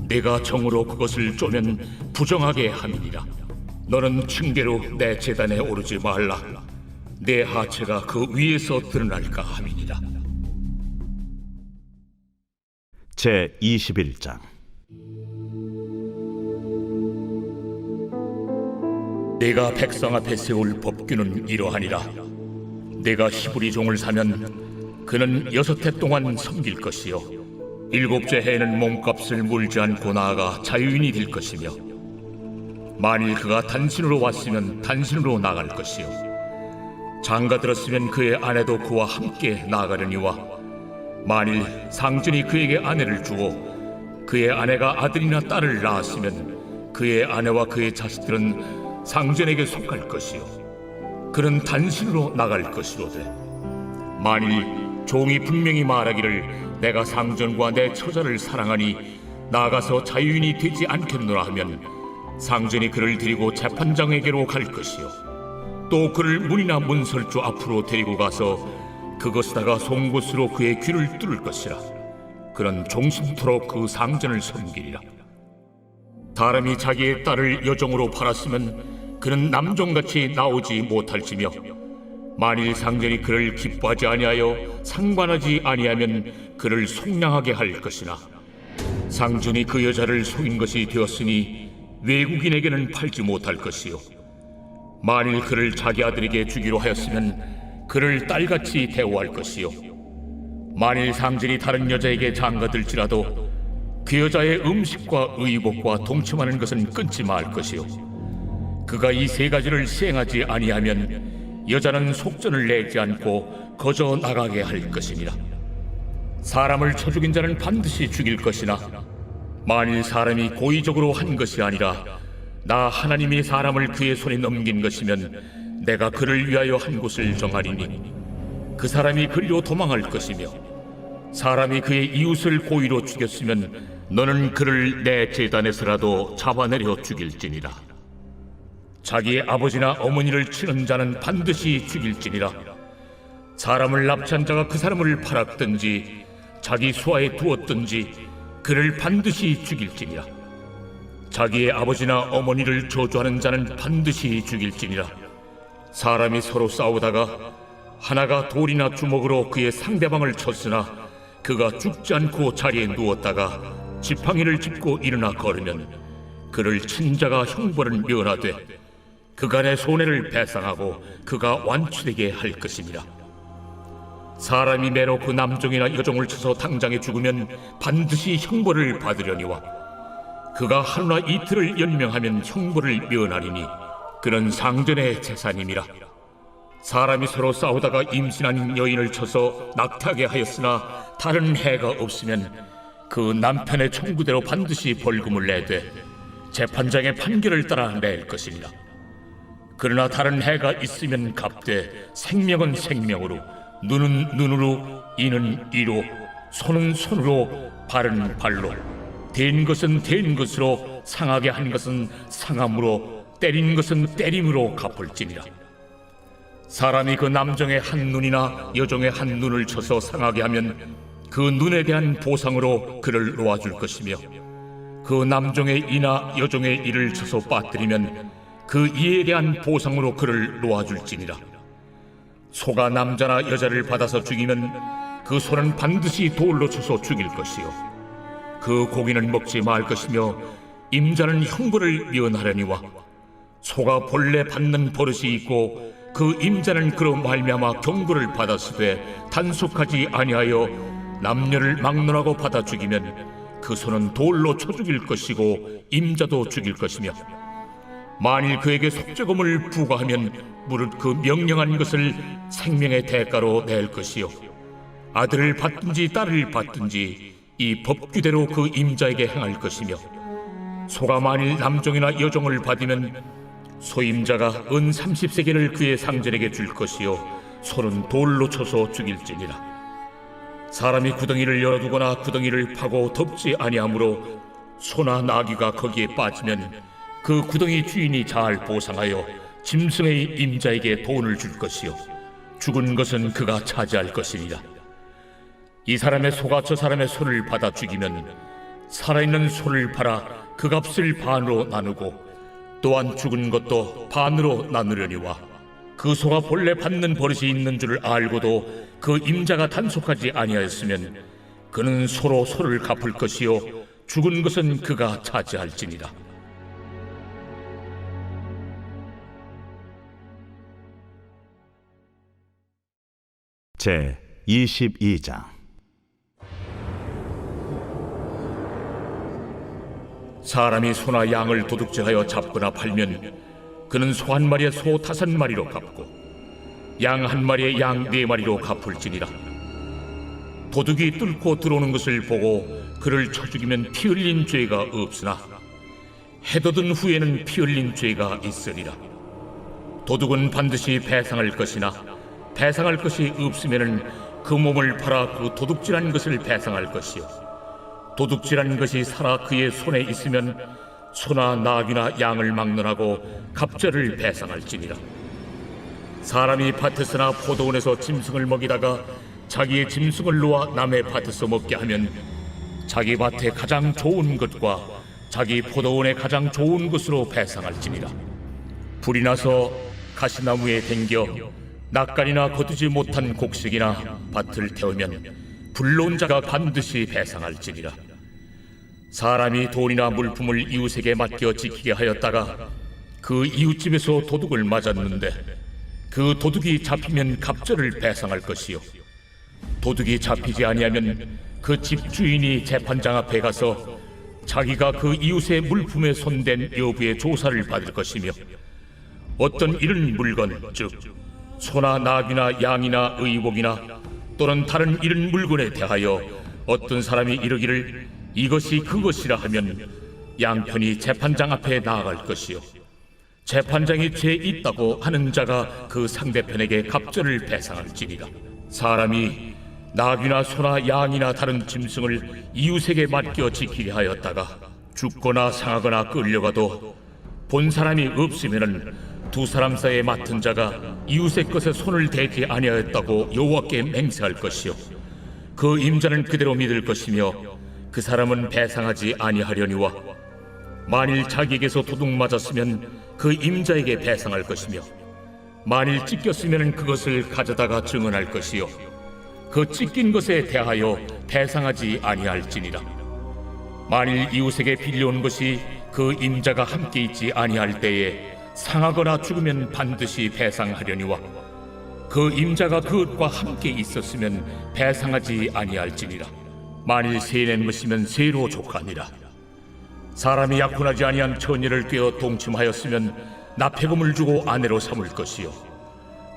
내가 정으로 그것을 쪼면 부정하게 함이니라. 너는 층계로 내 제단에 오르지 말라. 내 하체가 그 위에서 드러날까 함이니라. 제 21장 내가 백성 앞에 세울 법규는 이러하니라. 내가 히브리 종을 사면 그는 6해 동안 섬길 것이요 7째 해에는 몸값을 물지 않고 나아가 자유인이 될 것이며 만일 그가 단신으로 왔으면 단신으로 나갈 것이요 장가 들었으면 그의 아내도 그와 함께 나가려니와 만일 상전이 그에게 아내를 주고 그의 아내가 아들이나 딸을 낳았으면 그의 아내와 그의 자식들은 상전에게 속할 것이요 그는 단신으로 나갈 것이로되 만일 종이 분명히 말하기를 내가 상전과 내 처자를 사랑하니 나가서 자유인이 되지 않겠노라 하면 상전이 그를 데리고 재판장에게로 갈 것이요 또 그를 문이나 문설주 앞으로 데리고 가서 그것에다가 송곳으로 그의 귀를 뚫을 것이라. 그는 종신토록 그 상전을 섬기리라. 사람이 자기의 딸을 여종으로 팔았으면 그는 남종같이 나오지 못할지며 만일 상전이 그를 기뻐하지 아니하여 상관하지 아니하면 그를 속량하게 할 것이나 상전이 그 여자를 속인 것이 되었으니 외국인에게는 팔지 못할 것이요 만일 그를 자기 아들에게 주기로 하였으면 그를 딸같이 대우할 것이요 만일 상전이 다른 여자에게 장가들지라도 그 여자의 음식과 의복과 동침하는 것은 끊지 말 것이요 그가 이 3가지를 시행하지 아니하면 여자는 속전을 내지 않고 거저 나가게 할 것이니라. 사람을 쳐 죽인 자는 반드시 죽일 것이나 만일 사람이 고의적으로 한 것이 아니라 나 하나님이 사람을 그의 손에 넘긴 것이면 내가 그를 위하여 한 곳을 정하리니 그 사람이 그리로 도망할 것이며 사람이 그의 이웃을 고의로 죽였으면 너는 그를 내 제단에서라도 잡아내려 죽일지니라. 자기의 아버지나 어머니를 치는 자는 반드시 죽일지니라. 사람을 납치한 자가 그 사람을 팔았든지 자기 수하에 두었든지 그를 반드시 죽일지니라. 자기의 아버지나 어머니를 저주하는 자는 반드시 죽일지니라. 사람이 서로 싸우다가 하나가 돌이나 주먹으로 그의 상대방을 쳤으나 그가 죽지 않고 자리에 누웠다가 지팡이를 짚고 일어나 걸으면 그를 친 자가 형벌을 면하되 그간의 손해를 배상하고 그가 완치되게 할 것입니다. 사람이 매로 그 남종이나 여종을 쳐서 당장에 죽으면 반드시 형벌을 받으려니와 그가 하루나 이틀을 연명하면 형벌을 면하리니 그는 상전의 재산임이라. 사람이 서로 싸우다가 임신한 여인을 쳐서 낙태하게 하였으나 다른 해가 없으면 그 남편의 청구대로 반드시 벌금을 내되 재판장의 판결을 따라 낼 것이니라. 그러나 다른 해가 있으면 갚되 생명은 생명으로 눈은 눈으로, 이는 이로, 손은 손으로, 발은 발로, 된 것은 된 것으로, 상하게 한 것은 상함으로, 때린 것은 때림으로 갚을지니라. 사람이 그 남종의 한 눈이나 여종의 한 눈을 쳐서 상하게 하면 그 눈에 대한 보상으로 그를 놓아줄 것이며, 그 남종의 이나 여종의 이를 쳐서 빠뜨리면 그 이에 대한 보상으로 그를 놓아줄지니라. 소가 남자나 여자를 받아서 죽이면 그 소는 반드시 돌로 쳐서 죽일 것이요, 그 고기는 먹지 말 것이며 임자는 형벌을 면하려니와, 소가 본래 받는 버릇이 있고 그 임자는 그로 말미암아 경고를 받았으되 단속하지 아니하여 남녀를 막론하고 받아 죽이면 그 소는 돌로 쳐 죽일 것이고 임자도 죽일 것이며, 만일 그에게 속죄금을 부과하면 무릇 그 명령한 것을 생명의 대가로 낼 것이요, 아들을 받든지 딸을 받든지 이 법규대로 그 임자에게 행할 것이며, 소가 만일 남종이나 여종을 받으면 소임자가 은 30세겔을 그의 상전에게 줄 것이요, 소는 돌로 쳐서 죽일지니라. 사람이 구덩이를 열어두거나 구덩이를 파고 덮지 아니하므로 소나 나귀가 거기에 빠지면 그 구덩이 주인이 잘 보상하여 짐승의 임자에게 돈을 줄 것이요, 죽은 것은 그가 차지할 것이니라. 이 사람의 소가 저 사람의 소를 받아 죽이면 살아있는 소를 팔아 그 값을 반으로 나누고 또한 죽은 것도 반으로 나누려니와, 그 소가 본래 받는 버릇이 있는 줄을 알고도 그 임자가 단속하지 아니하였으면 그는 소로 소를 갚을 것이요, 죽은 것은 그가 차지할지니라. 제 22장. 사람이 소나 양을 도둑질하여 잡거나 팔면 그는 소 한 마리에 소 5마리로 갚고 양 한 마리에 양 4마리로 갚을지니라. 도둑이 뚫고 들어오는 것을 보고 그를 쳐 죽이면 피 흘린 죄가 없으나 해돋은 후에는 피 흘린 죄가 있으리라. 도둑은 반드시 배상할 것이나 배상할 것이 없으면은 그 몸을 팔아 그 도둑질한 것을 배상할 것이요, 도둑질한 것이 살아 그의 손에 있으면 소나 나귀나 양을 막론하고 갑절을 배상할지니라. 사람이 밭에서나 포도원에서 짐승을 먹이다가 자기의 짐승을 놓아 남의 밭에서 먹게 하면 자기 밭에 가장 좋은 것과 자기 포도원에 가장 좋은 것으로 배상할지니라. 불이 나서 가시나무에 댕겨 낯간이나 거두지 못한 곡식이나 밭을 태우면 불러온 자가 반드시 배상할지니라. 사람이 돈이나 물품을 이웃에게 맡겨 지키게 하였다가 그 이웃집에서 도둑을 맞았는데 그 도둑이 잡히면 갑절을 배상할 것이요, 도둑이 잡히지 아니하면 그 집주인이 재판장 앞에 가서 자기가 그 이웃의 물품에 손댄 여부의 조사를 받을 것이며, 어떤 이런 물건, 즉 소나 나귀나 양이나 의복이나 또는 다른 이런 물건에 대하여 어떤 사람이 이르기를 이것이 그것이라 하면 양편이 재판장 앞에 나아갈 것이요, 재판장이 죄 있다고 하는 자가 그 상대편에게 갑절을 배상할지니라. 사람이 나귀나 소나 양이나 다른 짐승을 이웃에게 맡겨 지키게 하였다가 죽거나 상하거나 끌려가도 본 사람이 없으면은 두 사람 사이에 맡은 자가 이웃의 것에 손을 대지 아니하였다고 여호와께 맹세할 것이요, 그 임자는 그대로 믿을 것이며 그 사람은 배상하지 아니하려니와, 만일 자기에게서 도둑 맞았으면 그 임자에게 배상할 것이며, 만일 찢겼으면 그것을 가져다가 증언할 것이요, 그 찢긴 것에 대하여 배상하지 아니할지니라. 만일 이웃에게 빌려온 것이 그 임자가 함께 있지 아니할 때에 상하거나 죽으면 반드시 배상하려니와, 그 임자가 그것과 함께 있었으면 배상하지 아니할지니라. 만일 세낸 것이면 세로 족하니라. 사람이 약혼하지 아니한 처녀를 꿰어 동침하였으면 납폐금을 주고 아내로 삼을 것이요,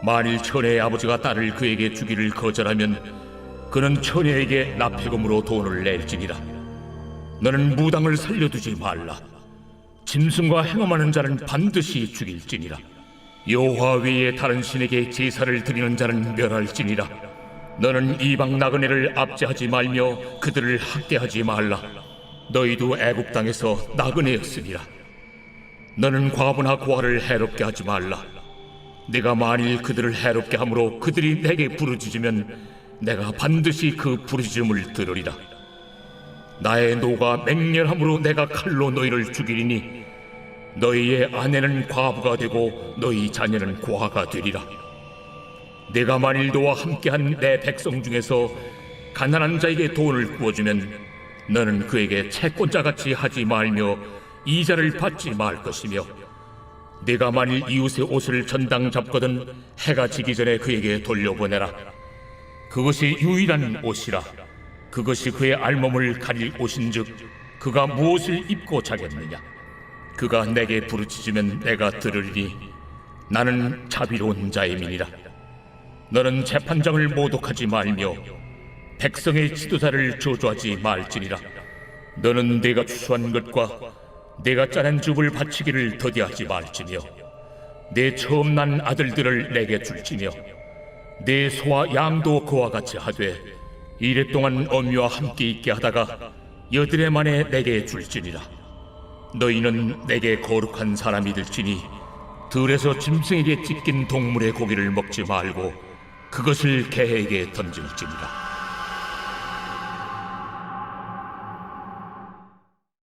만일 처녀의 아버지가 딸을 그에게 주기를 거절하면 그는 처녀에게 납폐금으로 돈을 낼지니라. 너는 무당을 살려두지 말라. 짐승과 행함하는 자는 반드시 죽일지니라. 여호와 외에 다른 신에게 제사를 드리는 자는 멸할지니라. 너는 이방 나그네를 압제하지 말며 그들을 학대하지 말라. 너희도 애굽 땅에서 나그네였으니라. 너는 과부나 고아를 해롭게 하지 말라. 내가 만일 그들을 해롭게 함으로 그들이 내게 부르짖으면 내가 반드시 그 부르짖음을 들으리라. 나의 노가 맹렬함으로 내가 칼로 너희를 죽이리니 너희의 아내는 과부가 되고 너희 자녀는 고아가 되리라. 내가 만일 너와 함께한 내 백성 중에서 가난한 자에게 돈을 구워주면 너는 그에게 채권자같이 하지 말며 이자를 받지 말 것이며, 내가 만일 이웃의 옷을 전당 잡거든 해가 지기 전에 그에게 돌려보내라. 그것이 유일한 옷이라. 그것이 그의 알몸을 가릴 옷인즉 그가 무엇을 입고 자겠느냐. 그가 내게 부르짖으면 내가 들으리니 나는 자비로운 자임이니라. 너는 재판장을 모독하지 말며 백성의 지도자를 저주하지 말지니라. 너는 내가 추수한 것과 내가 짜낸 줍을 바치기를 더디하지 말지며 내 처음 난 아들들을 내게 줄지며 내 소와 양도 그와 같이 하되 이랫동안 어미와 함께 있게 하다가 여드레 만에 내게 줄지니라. 너희는 내게 거룩한 사람이 될지니 들에서 짐승에게 찢긴 동물의 고기를 먹지 말고 그것을 개에게 던질지니라.